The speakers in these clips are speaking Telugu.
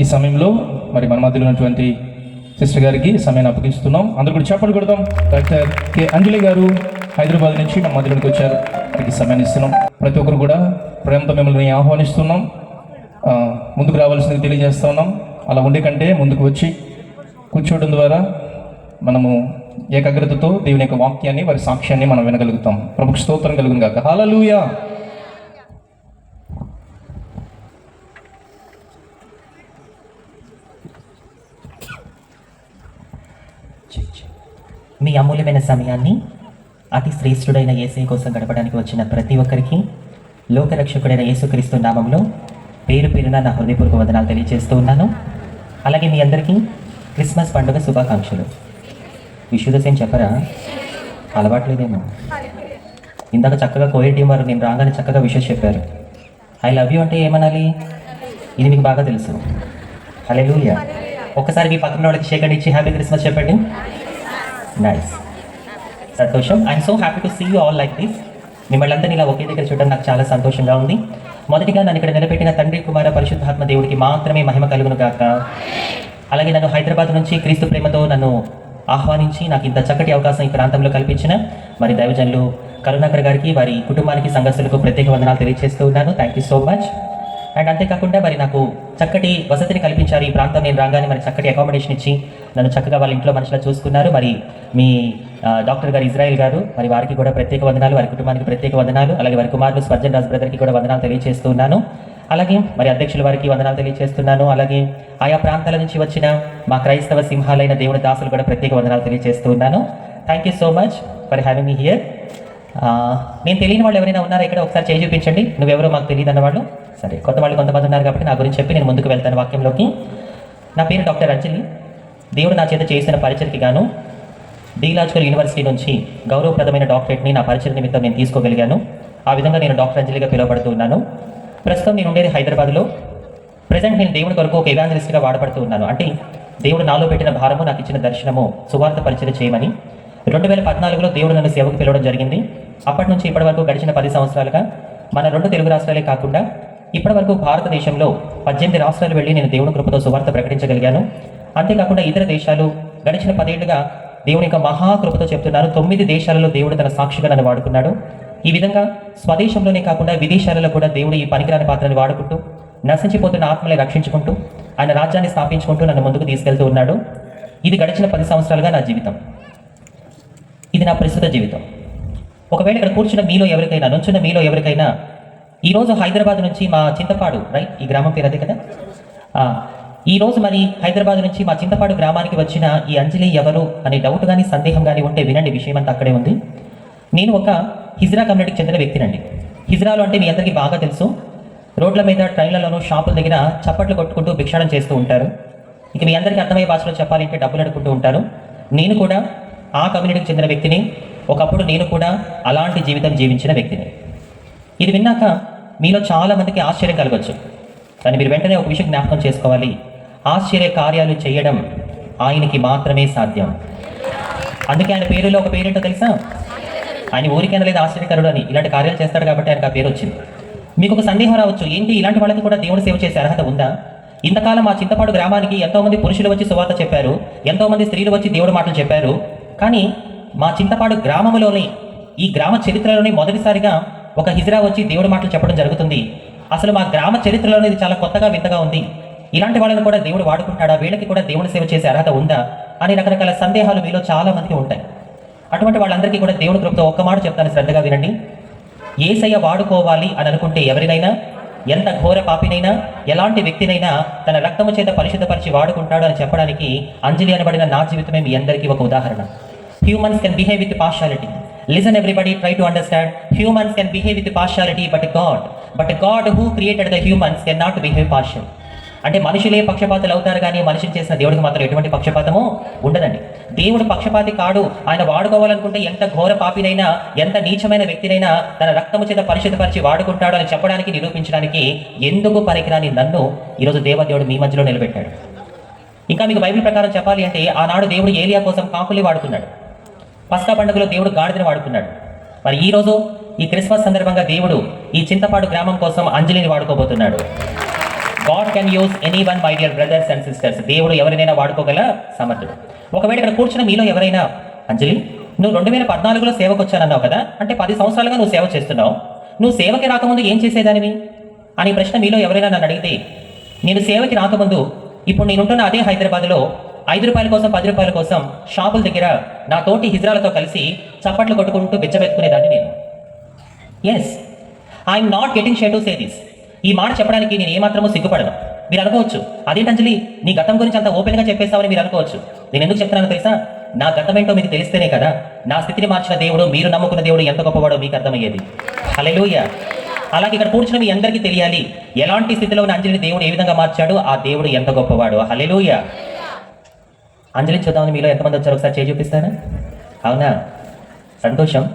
ఈ సమయంలో మరి మన మధ్యలో ఉన్నటువంటి సిస్టర్ గారికి సమయాన్ని అప్పగిస్తున్నాం. అందరూ కూడా చెప్పలు కొడదాం. డాక్టర్ కె అంజలి గారు హైదరాబాద్ నుంచి మన మధ్యలోకి వచ్చారు. వారికి సమయాన్ని ఇస్తున్నాం. ప్రతి ఒక్కరు కూడా ప్రేమతో మిమ్మల్ని ఆహ్వానిస్తున్నాం. ముందుకు రావాల్సింది తెలియజేస్తా ఉన్నాం. అలా ఉండే కంటే ముందుకు వచ్చి కూర్చోవడం ద్వారా మనము ఏకాగ్రతతో దేవుని యొక్క వాక్యాన్ని, వారి సాక్ష్యాన్ని మనం వినగలుగుతాం. ప్రభుకు స్తోత్రం కలుగును గాక. హల్లెలూయా. మీ అమూల్యమైన సమయాన్ని అతి శ్రేష్ఠుడైన యేసయ్య కోసం గడపడానికి వచ్చిన ప్రతి ఒక్కరికి లోకరక్షకుడైన యేసుక్రీస్తు నామంలో పేరు పేరున నా హృదయపూర్వక వందనాలు తెలియజేస్తూ ఉన్నాను. అలాగే మీ అందరికీ క్రిస్మస్ పండుగ శుభాకాంక్షలు. విషుదసేం చెప్పరా? అలవాట్లేదేమో. ఇందాక చక్కగా కోయే టీం వారు నేను రాగానే చక్కగా విషెస్ చెప్పారు. ఐ లవ్ యూ అంటే ఏమనాలి? ఇది మీకు బాగా తెలుసు. హల్లెలూయా. ఒక్కసారి మీ పక్కన వాళ్ళకి షేక్ అండ్ ఇచ్చి హ్యాపీ క్రిస్మస్ చెప్పండి. నైస్, సంతోషం. I'm so happy to see you all like this. మిమ్మల్ని అందరినీ ఇలా ఒకే దగ్గర చూడడం నాకు చాలా సంతోషంగా ఉంది. మొదటిగా నన్ను ఇక్కడ నిలబెట్టిన తండ్రి, కుమార, పరిశుద్ధాత్మ దేవుడికి మాత్రమే మహిమ కలుగును గాక. అలాగే నన్ను హైదరాబాద్ నుంచి క్రీస్తు ప్రేమతో నన్ను ఆహ్వానించి నాకు ఇంత చక్కటి అవకాశం ఈ ప్రాంతంలో కల్పించిన మరి దైవజనులు కరుణాకర్ గారికి, వారి కుటుంబానికి, సంఘస్థులకు ప్రత్యేక వందనాలు తెలియజేస్తూ ఉన్నాను. Thank you so much. And అంతేకాకుండా మరి నాకు చక్కటి వసతిని కల్పించారు. ఈ ప్రాంతం నేను రాగానే మరి చక్కటి అకామిడేషన్ ఇచ్చి నన్ను చక్కగా వాళ్ళ ఇంట్లో మనుషులా చూసుకున్నారు. మరి మీ డాక్టర్ గారు ఇజ్రాయెల్ గారు, మరి వారికి కూడా ప్రత్యేక వందనాలు, వారి కుటుంబానికి ప్రత్యేక వందనాలు. అలాగే వారి కుమారులు స్పర్జన్ రాజ్ బ్రదర్కి కూడా వందనాలు తెలియజేస్తూ ఉన్నాను. అలాగే మరి అధ్యక్షుల వారికి వందనాలు తెలియజేస్తున్నాను. అలాగే ఆయా ప్రాంతాల నుంచి వచ్చిన మా క్రైస్తవ సింహాలైన దేవుని దాసులు కూడా ప్రత్యేక వందనాలు తెలియజేస్తూ ఉన్నాను. Thank you so much for having me here. నేను తెలియని వాళ్ళు ఎవరైనా ఉన్నారా ఇక్కడ? ఒకసారి చేయి చూపించండి. నువ్వెవరో మాకు తెలియదు అన్నవాళ్ళు. సరే, కొత్త వాళ్ళు కొంతమంది ఉన్నారు కాబట్టి నా గురించి చెప్పి నేను ముందుకు వెళ్తాను వాక్యంలోకి. నా పేరు డాక్టర్ అంజలి. దేవుడు నా చేత చేసిన పరిచయకి గాను థియలాజికల్ యూనివర్సిటీ నుంచి గౌరవప్రదమైన డాక్టరేట్ని నా పరిచయ నిమిత్తం నేను తీసుకోగలిగాను. ఆ విధంగా నేను డాక్టర్ అంజలిగా పిలువబడుతూ ఉన్నాను. ప్రస్తుతం నేను ఉండేది హైదరాబాద్లో. ప్రజెంట్ నేను దేవుడి కొరకు ఒక ఎవాంజలిస్ట్గా వాడబడుతూ ఉన్నాను. అంటే దేవుడు నాలో పెట్టిన భారము, నాకు ఇచ్చిన దర్శనము సువార్త పరిచయం చేయమని 2014లో దేవుడు నన్ను సేవకు పిలవడం జరిగింది. అప్పటి నుంచి ఇప్పటి వరకు గడిచిన 10 సంవత్సరాలుగా మన 2 తెలుగు రాష్ట్రాలే కాకుండా ఇప్పటి వరకు భారతదేశంలో 18 రాష్ట్రాలు వెళ్ళి నేను దేవుని కృపతో సువార్త ప్రకటించగలిగాను. అంతేకాకుండా ఇతర దేశాలు గడిచిన 10 ఏళ్లుగా దేవుని యొక్క మహాకృపతో చెప్తున్నాను. 9 దేశాలలో దేవుడు తన సాక్షిగా నన్ను వాడుకున్నాడు. ఈ విధంగా స్వదేశంలోనే కాకుండా విదేశాలలో కూడా దేవుడు ఈ పనికిరాని పాత్రని వాడుకుంటూ నశించిపోతున్న ఆత్మల్ని రక్షించుకుంటూ ఆయన రాజ్యాన్ని స్థాపించుకుంటూ నన్ను ముందుకు తీసుకెళ్తూ ఉన్నాడు. ఇది గడిచిన 10 సంవత్సరాలుగా నా జీవితం. ఇది నా ప్రస్తుత జీవితం. ఒకవేళ ఇక్కడ కూర్చున్న మీలో ఎవరికైనా, నుంచున్న మీలో ఎవరికైనా ఈరోజు హైదరాబాద్ నుంచి మా చింతపాడు, రైట్, ఈ గ్రామం పేరు అదే కదా, ఈరోజు మరి హైదరాబాద్ నుంచి మా చింతపాడు గ్రామానికి వచ్చిన ఈ అంజలి ఎవరు అనే డౌట్ కానీ సందేహం కానీ ఉంటే వినండి, విషయం అంతా అక్కడే ఉంది. నేను ఒక హిజ్రా కమ్యూనిటీకి చెందిన వ్యక్తినండి. హిజ్రాలు అంటే మీ అందరికీ బాగా తెలుసు. రోడ్ల మీద, ట్రైన్లలోనూ, షాపుల దగ్గర చప్పట్లు కొట్టుకుంటూ భిక్షాటన చేస్తూ ఉంటారు. ఇక మీ అందరికీ అర్థమయ్యే భాషలో చెప్పాలంటే డబ్బులు అడుకుంటూ ఉంటారు. నేను కూడా ఆ కమ్యూనిటీకి చెందిన వ్యక్తిని. ఒకప్పుడు నేను కూడా అలాంటి జీవితం జీవించిన వ్యక్తిని. ఇది విన్నాక మీలో చాలామందికి ఆశ్చర్యం కలగవచ్చు. కానీ మీరు వెంటనే ఒక విషయం జ్ఞాపకం చేసుకోవాలి. ఆశ్చర్య కార్యాలు చేయడం ఆయనకి మాత్రమే సాధ్యం. అందుకే ఆయన పేరులో ఒక పేరేంటో తెలుసా? ఆయన ఊరికైనా లేదు ఆశ్చర్యకరుడు అని. ఇలాంటి కార్యాలు చేస్తాడు కాబట్టి ఆయనకు ఆ పేరు వచ్చింది. మీకు ఒక సందేహం రావచ్చు, ఏంటి ఇలాంటి వాళ్ళకి కూడా దేవుడు సేవ చేసే అర్హత ఉందా? ఇంతకాలం మా చింతపాడు గ్రామానికి ఎంతోమంది పురుషులు వచ్చి సువార్త చెప్పారు, ఎంతోమంది స్త్రీలు వచ్చి దేవుడు మాటలు చెప్పారు. కానీ మా చింతపాడు గ్రామంలోని, ఈ గ్రామ చరిత్రలోని మొదటిసారిగా ఒక హిజ్రా వచ్చి దేవుడి మాటలు చెప్పడం జరుగుతుంది. అసలు మా గ్రామ చరిత్రలోనే ఇది చాలా కొత్తగా, వింతగా ఉంది. ఇలాంటి వాళ్ళని కూడా దేవుడు వాడుకుంటాడా? వీళ్ళకి కూడా దేవుని సేవ చేసే అర్హత ఉందా అని రకరకాల సందేహాలు మీలో చాలా మందికి ఉంటాయి. అటువంటి వాళ్ళందరికీ కూడా దేవుడి కృపతో ఒక్క మాట చెప్తాను, శ్రద్ధగా వినండి. యేసయ్య వాడుకోవాలి అని అనుకుంటే ఎవరినైనా, ఎంత ఘోర పాపినైనా, ఎలాంటి వ్యక్తినైనా తన రక్తము చేత పరిశుద్ధపరిచి వాడుకుంటాడు అని చెప్పడానికి అంజలి అనబడిన నా జీవితమే మీ అందరికీ ఒక ఉదాహరణ. Humans can behave with partiality. Listen everybody, try to understand. Humans can behave with partiality, but God who created the humans cannot behave partial. అంటే మనుషులే పక్షపాతులు అవుతారు, కానీ మనిషిని చేసిన దేవుడికి మాత్రం ఎటువంటి పక్షపాతము ఉండదండి. దేవుడు పక్షపాతి కాడు. ఆయన వాడుకోవాలనుకుంటే ఎంత ఘోర పాపినైనా, ఎంత నీచమైన వ్యక్తినైనా తన రక్తము చేత పరిశుద్ధపరిచి వాడుకుంటాడు అని చెప్పడానికి, నిరూపించడానికి ఎందుకు పనికిరాని నన్ను ఈరోజు దేవదేవుడు మీ మధ్యలో నిలబెట్టాడు. ఇంకా మీకు బైబిల్ ప్రకారం చెప్పాలి అంటే ఆనాడు దేవుడు ఏలియా కోసం కాకుల్ని వాడుకున్నాడు. పస్కా పండుగలో దేవుడు గాడిదని వాడుకున్నాడు. మరి ఈరోజు ఈ క్రిస్మస్ సందర్భంగా దేవుడు ఈ చింతపాడు గ్రామం కోసం అంజలిని వాడుకోబోతున్నాడు. God can use anyone, my dear brothers and sisters. దేవుడు ఎవరినైనా వాడుకోగల సమర్థుడు. ఒకవేళ ఇక్కడ కూర్చున్న మీలో ఎవరైనా, అంజలి నువ్వు 2014లో సేవకు వచ్చానన్నావు కదా, అంటే 10 సంవత్సరాలుగా నువ్వు సేవ చేస్తున్నావు, నువ్వు సేవకి రాకముందు ఏం చేసేదానివి అని ప్రశ్న మీలో ఎవరైనా నన్ను అడిగితే, నేను సేవకి రాకముందు ఇప్పుడు నేనుంటున్న అదే హైదరాబాద్లో ₹5 కోసం 10 రూపాయల కోసం షాపుల దగ్గర నా తోటి హిజ్రాలతో కలిసి చప్పట్లు కొట్టుకుంటూ బిచ్చబెట్టుకునేదాన్ని నేను. Yes, I'm not getting share to say this. ఈ మాట చెప్పడానికి నేను ఏమాత్రమూ సిగ్గుపడను. మీరు అనుకోవచ్చు, అదేంటి అంజలి నీ గతం గురించి అంత ఓపెన్గా చెప్పేస్తామని మీరు అనుకోవచ్చు. నేను ఎందుకు చెప్తున్నానో తెలుసా? నా గతం ఏంటో మీకు తెలిస్తేనే కదా నా స్థితిని మార్చిన దేవుడు, మీరు నమ్ముకున్న దేవుడు ఎంత గొప్పవాడో మీకు అర్థమయ్యేది. హల్లెలూయా. అలాగే ఇక్కడ కూర్చున్న మీ అందరికీ తెలియాలి, ఎలాంటి స్థితిలో ఉన్న అంజలిని దేవుడు ఏ విధంగా మార్చాడు, ఆ దేవుడు ఎంత గొప్పవాడు. హల్లెలూయా. అంజలిని చూద్దామని మీలో ఎంతమంది వచ్చారు ఒకసారి చేయి చూపిస్తారా? అవునా, సంతోషం.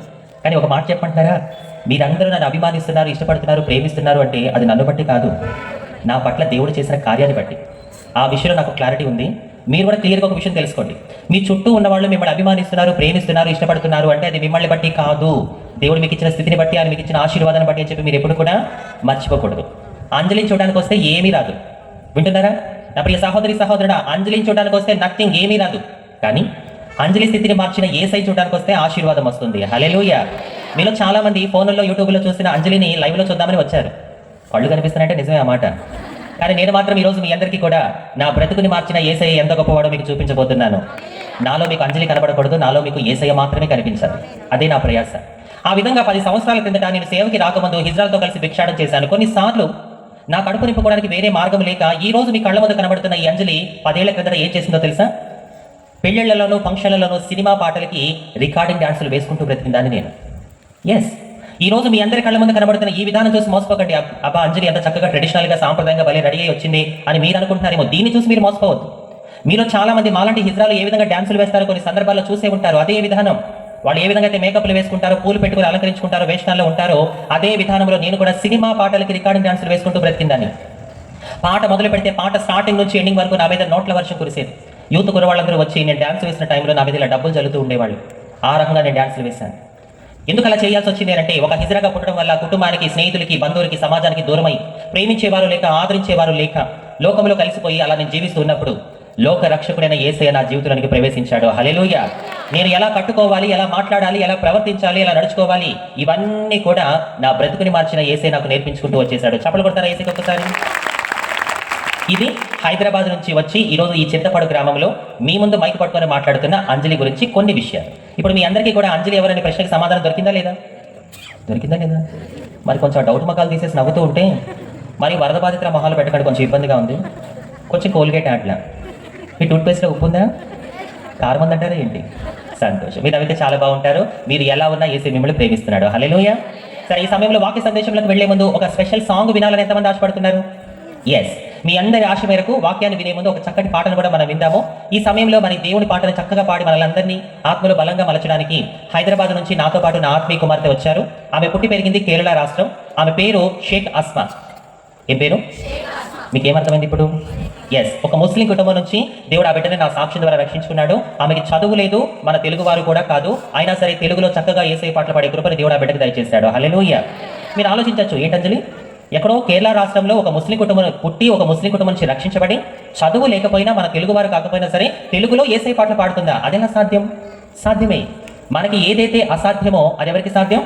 కానీ ఒక మాట చెప్పంటారా? మీరందరూ నన్ను అభిమానిస్తున్నారు, ఇష్టపడుతున్నారు, ప్రేమిస్తున్నారు అంటే అది నన్ను బట్టి కాదు, నా పట్ల దేవుడు చేసిన కార్యాన్ని బట్టి. ఆ విషయంలో నాకు క్లారిటీ ఉంది. మీరు కూడా క్లియర్గా ఒక విషయం తెలుసుకోండి, మీ చుట్టూ ఉన్న వాళ్ళు మిమ్మల్ని అభిమానిస్తున్నారు, ప్రేమిస్తున్నారు, ఇష్టపడుతున్నారు అంటే అది మిమ్మల్ని బట్టి కాదు, దేవుడు మీకు ఇచ్చిన స్థితిని బట్టి, ఆయన మీకు ఇచ్చిన ఆశీర్వాదాన్ని బట్టి అని చెప్పి మీరు ఎప్పుడు కూడా మర్చిపోకూడదు. అంజలిని చూడడానికి వస్తే ఏమీ రాదు. వింటున్నారా నా ప్రియ సహోదరి సహోదరుడా? అంజలిని చూడడానికి వస్తే నథింగ్, ఏమీ రాదు. కానీ అంజలి స్థితిని మార్చిన యేసై చూడడానికి వస్తే ఆశీర్వాదం వస్తుంది. హల్లెలూయా. మీలో చాలా మంది ఫోన్లలో యూట్యూబ్లో చూసిన అంజలిని లైవ్లో చూద్దామని వచ్చారు. కళ్ళు కనిపిస్తున్నాయంటే నిజమే ఆ మాట. కానీ నేను మాత్రం ఈరోజు మీ అందరికీ కూడా నా బ్రతుకుని మార్చిన యేసయ్య ఎంత గొప్పవాడో మీకు చూపించబోతున్నాను. నాలో మీకు అంజలి కనబడకూడదు, నాలో మీకు యేసయ్య మాత్రమే కనిపించాలి. అదే నా ప్రయాస. ఆ విధంగా 10 సంవత్సరాల కిందట నేను సేవకి రాకముందు హిజ్రాలతో కలిసి భిక్షాటన చేశాను. కొన్నిసార్లు నా కడుపు నింపుకోవడానికి వేరే మార్గం లేక ఈ రోజు మీ కళ్ళ ముందు కనబడుతున్న ఈ అంజలి 10 ఏళ్ల క్రిందట ఏం చేసిందో తెలుసా? పెళ్ళిళ్లలోనూ ఫంక్షన్లలోనూ సినిమా పాటలకి రికార్డింగ్ డాన్సులు వేసుకుంటూ బ్రతికిందాన్ని నేను. ఎస్, ఈ రోజు మీ అందరి కళ్ళ ముందు కనబడుతున్న ఈ విధానం చూసి మోసపోకండి. అబ్బా అంజలి ఎంత చక్కగా ట్రెడిషనల్గా సాంప్రదాయంగా భలే రెడీ అయ్యి వచ్చింది అని మీరు అనుకుంటున్నారేమో. దీన్ని చూసి మీరు మోసపోవద్దు. మీలో చాలా మంది మాలాంటి హిజ్రాలు ఏ విధంగా డాన్సులు వేస్తారో కొన్ని సందర్భాల్లో చూసే ఉంటారు. అదే విధానం వాళ్ళు ఏ విధంగా అయితే మేకప్లు వేసుకుంటారో, పూలు పెట్టుకుని అలంకరించుకుంటారో, వేషణాల్లో ఉంటారో, అదే విధానంలో నేను కూడా సినిమా పాటలకి రికార్డింగ్ డాన్సులు వేసుకుంటూ బ్రతికిందాన్ని. పాట మొదలు పెడితే పాట స్టార్టింగ్ నుంచి ఎండింగ్ వరకు నా మీద నోట్ల వర్షం కురిసేది. యూత్ కురవాళ్ళందరూ వచ్చి నేను డాన్స్ వేసిన టైంలో నా మీద ఇలా డబ్బులు జల్లుతూ ఉండేవాళ్ళు. ఆ రకంగా నేను డాన్సులు వేశాను. ఎందుకు అలా చేయాల్సి వచ్చింది అంటే, ఒక హిజ్రాగా పుట్టడం వల్ల కుటుంబానికి, స్నేహితులకి, బంధువులకి, సమాజానికి దూరమై ప్రేమించేవారు లేక, ఆదరించేవారు లేక, లోకంలో కలిసిపోయి అలా నేను జీవిస్తూ ఉన్నప్పుడు లోక రక్షకుడైన యేసయ్య నా జీవితంలోనికి ప్రవేశించాడు. హల్లెలూయా. నేను ఎలా కట్టుకోవాలి, ఎలా మాట్లాడాలి, ఎలా ప్రవర్తించాలి, ఎలా నడుచుకోవాలి, ఇవన్నీ కూడా నా బ్రతుకుని మార్చిన యేసయ్య నాకు నేర్పించుకుంటూ వచ్చేసాడు. చప్పలు కొడతారా యేసయ్యకి ఒక్కసారి? ఇది హైదరాబాద్ నుంచి వచ్చి ఈరోజు ఈ చింతపాడు గ్రామంలో మీ ముందు మైక్ పట్టుకొని మాట్లాడుతున్న అంజలి గురించి కొన్ని విషయాలు. ఇప్పుడు మీ అందరికీ కూడా అంజలి ఎవరనే ప్రశ్నకి సమాధానం దొరికిందా లేదా? మరి కొంచెం డౌట్ మకాలు తీసేసి నవ్వుతూ ఉంటే మరి వరద బాధితుల మొహాలు పెట్టడానికి కొంచెం ఇబ్బందిగా ఉంది. కొంచెం కోల్గేట్ అట్లా. మీ టూత్ పేస్ట్లో ఉప్పు ఉందా, కారం ఉందంటారా ఏంటి? సంతోషం, మీరు నవ్వితే చాలా బాగుంటారు. మీరు ఎలా ఉన్నా యేసయ్య మిమ్మల్ని ప్రేమిస్తున్నాడు. హల్లెలూయా. సరే, ఈ సమయంలో వాక్య సందేశంలోకి వెళ్లే ముందు ఒక స్పెషల్ సాంగ్ వినాలని ఎంతమంది ఆశపడుతున్నారు? ఎస్, మీ అందరి ఆశ మేరకు వాక్యాన్ని వినే ముందు ఒక చక్కటి పాటను కూడా మనం విందాము. ఈ సమయంలో మరి దేవుని పాటను చక్కగా పాడి మనల్ని ఆత్మలో బలంగా మలచడానికి హైదరాబాద్ నుంచి నాతో పాటు నా ఆత్మీయ కుమార్తె వచ్చారు. ఆమె పుట్టి పెరిగింది కేరళ రాష్ట్రం. ఆమె పేరు షేక్ అస్మా. ఏం పేరు? మీకేమర్థమైంది ఇప్పుడు? ఎస్, ఒక ముస్లిం కుటుంబం నుంచి దేవుడు ఆ బిడ్డని నా సాక్ష్యం ద్వారా రక్షించుకున్నాడు. ఆమెకి చదువు లేదు, మన తెలుగు వారు కూడా కాదు, అయినా సరే తెలుగులో చక్కగా యేసయ్య పాటలు పాడే కృపని దేవుడు ఆ బిడ్డకి దయచేశాడు. హల్లెలూయా. మీరు ఆలోచించవచ్చు, ఏంటంజలి ఎక్కడో కేరళ రాష్ట్రంలో ఒక ముస్లిం కుటుంబం పుట్టి ఒక ముస్లిం కుటుంబం నుంచి రక్షించబడి చదువు లేకపోయినా, మన తెలుగు వారు కాకపోయినా సరే తెలుగులో యేసయ్య పాటలు పాడుతుందా? అదెలా సాధ్యం? సాధ్యమే. మనకి ఏదైతే అసాధ్యమో అది ఎవరికి సాధ్యం?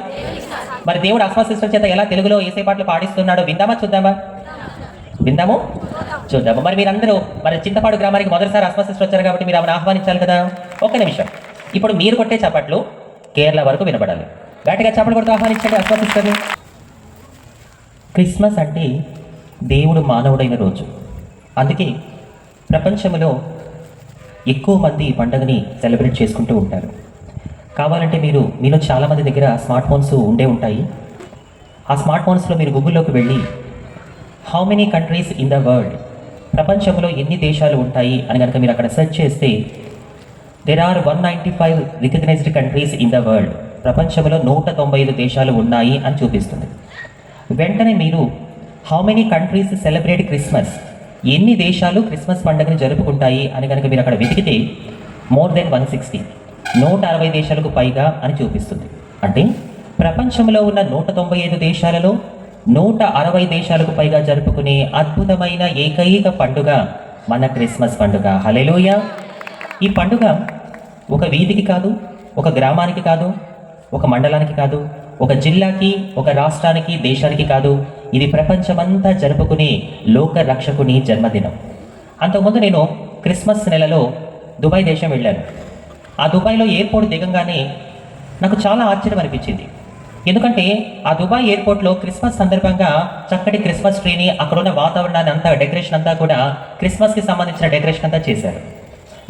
మరి దేవుడు అస్మా సిస్టర్ చేత ఎలా తెలుగులో యేసయ్య పాటలు పాడిస్తున్నాడో విందామా చూద్దామా? విందాము, చూద్దాము. మరి మీరందరూ మరి చింతపాడు గ్రామానికి మొదటిసారి అస్మా సిస్టర్ వచ్చారు కాబట్టి మీరు ఆమెను ఆహ్వానించాలి కదా. ఒక్క నిమిషం, ఇప్పుడు మీరు కొట్టే చప్పట్లు కేరళ వరకు వినపడాలి. గట్టిగా చప్పట్లు కొడుతూ ఆహ్వానించండి అస్మా సిస్టర్ని. క్రిస్మస్ అంటే దేవుడు మానవుడైన రోజు. అందుకే ప్రపంచంలో ఎక్కువ మంది ఈ పండుగని సెలబ్రేట్ చేసుకుంటూ ఉంటారు. కావాలంటే మీలో చాలామంది దగ్గర స్మార్ట్ ఫోన్స్ ఉండే ఉంటాయి. ఆ స్మార్ట్ ఫోన్స్లో మీరు గూగుల్లోకి వెళ్ళి how many countries in the world, ప్రపంచంలో ఎన్ని దేశాలు ఉంటాయి అని కనుక మీరు అక్కడ సెర్చ్ చేస్తే there are 195 recognized countries in the world. ప్రపంచంలో 195 దేశాలు ఉన్నాయి అని చూపిస్తుంది. వెంటనే మీరు how many countries celebrate Christmas, ఎన్ని దేశాలు క్రిస్మస్ పండుగని జరుపుకుంటాయి అని కనుక మీరు అక్కడ వెతికితే మోర్ దెన్ 160, 160 దేశాలకు పైగా అని చూపిస్తుంది. అంటే ప్రపంచంలో ఉన్న 195 దేశాలలో 160 దేశాలకు పైగా జరుపుకునే అద్భుతమైన ఏకైక పండుగ మన క్రిస్మస్ పండుగ. హల్లెలూయా. ఈ పండుగ ఒక వీధికి కాదు, ఒక గ్రామానికి కాదు, ఒక మండలానికి కాదు, ఒక జిల్లాకి, ఒక రాష్ట్రానికి, దేశానికి కాదు. ఇది ప్రపంచమంతా జరుపుకునే లోక రక్షకుని జన్మదినం. అంతకుముందు నేను క్రిస్మస్ నెలలో దుబాయ్ దేశం వెళ్ళాను. ఆ దుబాయ్లో ఎయిర్పోర్ట్ దిగంగానే నాకు చాలా ఆశ్చర్యం అనిపించింది. ఎందుకంటే ఆ దుబాయ్ ఎయిర్పోర్ట్లో క్రిస్మస్ సందర్భంగా చక్కటి క్రిస్మస్ ట్రీని, అక్కడున్న వాతావరణాన్ని అంతా, డెకరేషన్ అంతా కూడా క్రిస్మస్కి సంబంధించిన డెకరేషన్ అంతా చేశారు.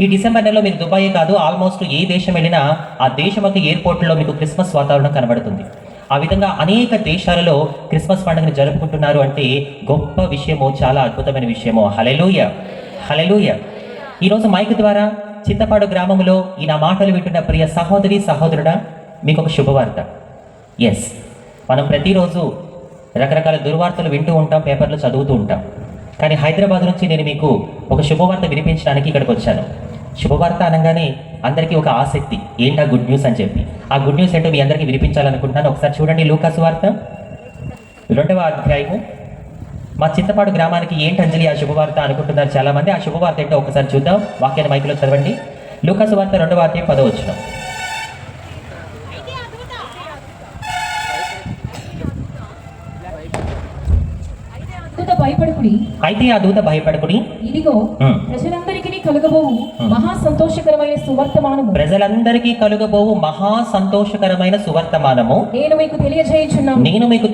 ఈ డిసెంబర్ నెలలో మీకు దుబాయ్ కాదు, ఆల్మోస్ట్ ఏ దేశం వెళ్ళినా ఆ దేశం యొక్క ఎయిర్పోర్ట్లో మీకు క్రిస్మస్ వాతావరణం కనబడుతుంది. ఆ విధంగా అనేక దేశాలలో క్రిస్మస్ పండుగను జరుపుకుంటున్నారు అంటే గొప్ప విషయము, చాలా అద్భుతమైన విషయము. హల్లెలూయా, హల్లెలూయా. ఈరోజు మైక్ ద్వారా చింతపాడు గ్రామంలో ఈ నా మాటలు వింటున్న ప్రియ సహోదరి సహోదరుడా, మీకు ఒక శుభవార్త. ఎస్, మనం ప్రతిరోజు రకరకాల దుర్వార్తలు వింటూ ఉంటాం, పేపర్లు చదువుతూ ఉంటాం. కానీ హైదరాబాద్ నుంచి నేను మీకు ఒక శుభవార్త వినిపించడానికి ఇక్కడికి వచ్చాను. శుభవార్త అనగానే అందరికీ ఒక ఆసక్తి, ఏంటా గుడ్ న్యూస్ అని చెప్పి. ఆ గుడ్ న్యూస్ ఏంటో మీ అందరికీ వినిపించాలనుకుంటున్నాను. ఒకసారి చూడండి, లూకాసు వార్త 2వ అధ్యాయము. మా చింతపాడు గ్రామానికి ఏంటి అంజలి ఆ శుభవార్త అనుకుంటున్నారు చాలామంది. ఆ శుభవార్త ఏంటో ఒకసారి చూద్దాం. వాక్యాన్ని మైకులో చదవండి. లూకాసు వార్త 2వ అధ్యాయం 10వ వచనం. అయితే ఆ దూత భయపడకుడి, ఇదిగో ప్రజలందరికీ కలుగబోవు మహా సంతోషకరమైన సువర్తమానము, ప్రజలందరికీ కలుగబోవు మహా సంతోషకరమైన సువర్తమానము నేను మీకు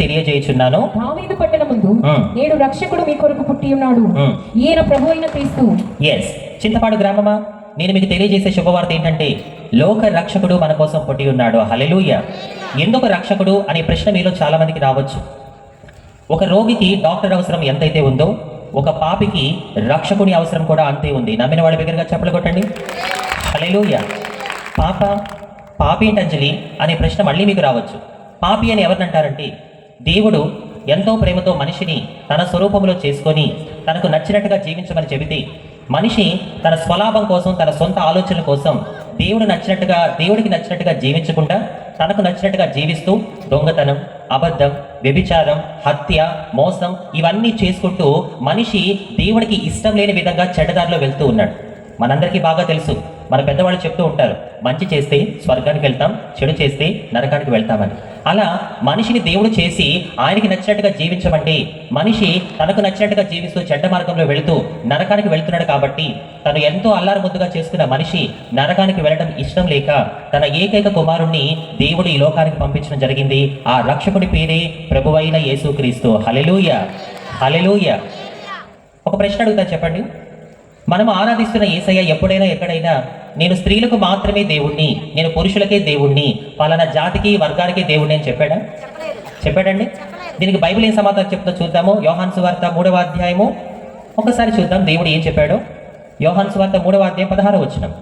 తెలియజేయుచున్నాను. దావీదు పట్టణమందు నేడు రక్షకుడు మీ కొరకు పుట్టి ఉన్నాడు, ఈయన ప్రభు అయిన క్రీస్తు. ఎస్, చింతపాడు గ్రామమా, నేను మీకు తెలియజేసే శుభవార్త ఏంటంటే లోక రక్షకుడు మన కోసం పుట్టి ఉన్నాడు. హల్లెలూయా. ఎందుకు రక్షకుడు అనే ప్రశ్న మీలో చాలా మందికి రావచ్చు. ఒక రోగికి డాక్టర్ అవసరం ఎంతైతే ఉందో, ఒక పాపికి రక్షకుని అవసరం కూడా అంతే ఉంది. నమ్మిన వాళ్ళ దగ్గరగా చెప్పలు కొట్టండి. హల్లెలూయా. పాపి ఏంటి అంజలి అనే ప్రశ్న మళ్ళీ మీకు రావచ్చు. పాపి అని ఎవరినంటారంటే, దేవుడు ఎంతో ప్రేమతో మనిషిని తన స్వరూపంలో చేసుకొని తనకు నచ్చినట్టుగా జీవించమని చెబితే, మనిషి తన స్వలాభం కోసం, తన సొంత ఆలోచనల కోసం దేవుడికి నచ్చినట్టుగా జీవించకుండా తనకు నచ్చినట్టుగా జీవిస్తూ దొంగతనం, అబద్ధం, వ్యభిచారం, హత్య, మోసం ఇవన్నీ చేసుకుంటూ మనిషి దేవుడికి ఇష్టం లేని విధంగా చెడ్డదారిలో వెళ్తూ ఉన్నాడు. మనందరికీ బాగా తెలుసు, మన పెద్దవాళ్ళు చెప్తూ ఉంటారు, మంచి చేస్తే స్వర్గానికి వెళ్తాం, చెడు చేస్తే నరకానికి వెళ్తామని. అలా మనిషిని దేవుడు చేసి ఆయనకి నచ్చినట్టుగా జీవించమంటే, మనిషి తనకు నచ్చినట్టుగా జీవిస్తూ చెడ్డ మార్గంలో వెళుతూ నరకానికి వెళ్తున్నాడు. కాబట్టి తను ఎంతో అల్లారు ముద్దుగా చేసుకున్న మనిషి నరకానికి వెళ్ళడం ఇష్టం లేక తన ఏకైక కుమారుణ్ణి దేవుడు ఈ లోకానికి పంపించడం జరిగింది. ఆ రక్షకుడి పేరే ప్రభువైన యేసుక్రీస్తు. హల్లెలూయా, హల్లెలూయా. ఒక ప్రశ్న అడుగుతా, చెప్పండి. మనం ఆరాధిస్తున్న యేసయ్య ఎప్పుడైనా ఎక్కడైనా నేను స్త్రీలకు మాత్రమే దేవుణ్ణి, నేను పురుషులకే దేవుణ్ణి, పలానా జాతికి వర్గానికి దేవుణ్ణి అని చెప్పాడండి? దీనికి బైబిల్ ఏం సమాధానం చెప్తుందో చూద్దాము. యోహాను సువార్త 3వ అధ్యాయము ఒకసారి చూద్దాం దేవుడు ఏం చెప్పాడో. యోహాను సువార్త 3వ అధ్యాయం 16వ వచనం.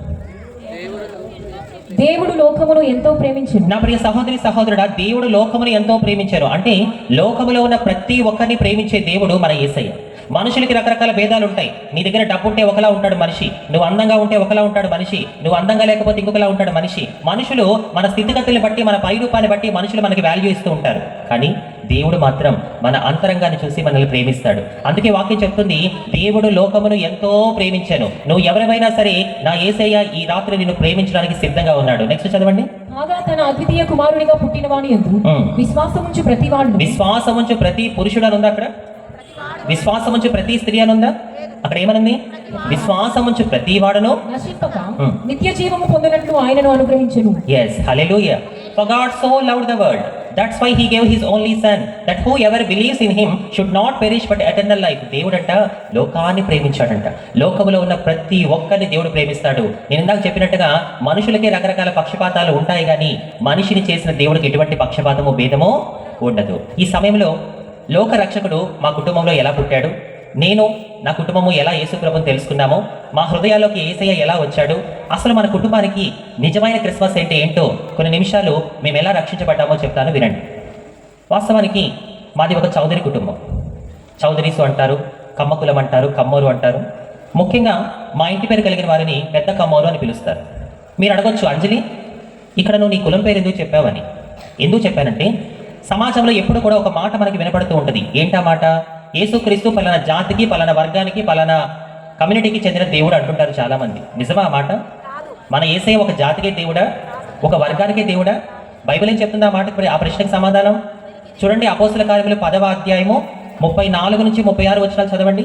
దేవుడు లోకమును ఎంతో ప్రేమించారు. నా ప్రియ సహోదరి సహోదరుడా, దేవుడు లోకమును ఎంతో ప్రేమించారు అంటే లోకములో ఉన్న ప్రతి ఒక్కరిని ప్రేమించే దేవుడు మన యేసయ్య. మనుషులకి రకరకాల భేదాలు ఉంటాయి. నీ దగ్గర డబ్బు ఉంటే ఒకలా ఉంటాడు మనిషి, నువ్వు అందంగా ఉంటే ఒకలా ఉంటాడు మనిషి, నువ్వు అందంగా లేకపోతే ఇంకొకలా ఉంటాడు మనిషి. మనుషులు మన స్థితిగతుల్ని బట్టి, మన పై రూపాన్ని బట్టి మనుషులు మనకి వాల్యూ ఇస్తూ ఉంటారు. కానీ దేవుడు మాత్రం మన అంతరంగాన్ని చూసి మనల్ని ప్రేమిస్తాడు. అందుకే వాక్యం చెప్తుంది, దేవుడు లోకమును ఎంతో ప్రేమించాను. నువ్వు ఎవరైనా సరే నా యేసయ్య ఈ రాత్రి నిన్ను ప్రేమించడానికి సిద్ధంగా ఉన్నాడు. నెక్స్ట్ చదవండి. కాగా తన అద్వితీయ కుమారునిగా పుట్టిన వాని యందు విశ్వాసముంచు ప్రతి పురుషుడు అని ఉందా అక్కడ? విశ్వాసముంచు ప్రతి స్త్రీ అని ఉందా అక్కడ? ఏమనుంది? విశ్వాసముంచు ప్రతి వాడును నశింపక నిత్య జీవము పొందినట్లు ఆయనను అనుగ్రహించెను. Yes, hallelujah. For God so loved the world, that's why he gave his only son, that whoever believes in him should not perish but eternal life. దేవుడంట లోకాన్ని ప్రేమించాడంట. లోకములో ఉన్న ప్రతి ఒక్కరిని దేవుడు ప్రేమిస్తాడు. నేను ఇందాక చెప్పినట్టుగా మనుషులకి రకరకాల పక్షపాతాలు ఉంటాయి, కానీ మనిషిని చేసిన దేవుడికి ఎటువంటి పక్షపాతము, భేదమో ఉండదు. ఈ సమయంలో లోక రక్షకుడు మా కుటుంబంలో ఎలా పుట్టాడు, నేను నా కుటుంబము ఎలా యేసు ప్రభువుని తెలుసుకున్నామో, మా హృదయాల్లోకి యేసయ్య ఎలా వచ్చాడు, అసలు మన కుటుంబానికి నిజమైన క్రిస్మస్ అంటే ఏంటో కొన్ని నిమిషాలు మేము ఎలా రక్షించబడ్డామో చెప్తాను, వినండి. వాస్తవానికి మాది ఒక చౌదరి కుటుంబం. చౌదరీసు అంటారు, కమ్మకులం అంటారు, కమ్మోరు అంటారు. ముఖ్యంగా మా ఇంటి పేరు కలిగిన వారిని పెద్ద కమ్మోరు అని పిలుస్తారు. మీరు అడగొచ్చు, అంజలి ఇక్కడ నువ్వు నీ కులం పేరు ఎందుకు చెప్పావని. ఎందుకు చెప్పానంటే సమాజంలో ఎప్పుడు కూడా ఒక మాట మనకి వినపడుతూ ఉంటుంది. ఏంటా మాట? యేసుక్రీస్తు పలానా జాతికి, పలానా వర్గానికి, పలానా కమ్యూనిటీకి చెందిన దేవుడు అంటుంటారు చాలామంది. నిజమా ఆ మాట? మన యేసయ్య ఒక జాతికే దేవుడా, ఒక వర్గానికే దేవుడా? బైబిల్ ఏం చెప్తుంది ఆ మాటకి? ఆ ప్రశ్నకు సమాధానం చూడండి. అపోస్తల కార్యములు 10వ అధ్యాయము 34 నుంచి 36 వచనాలు చదవండి.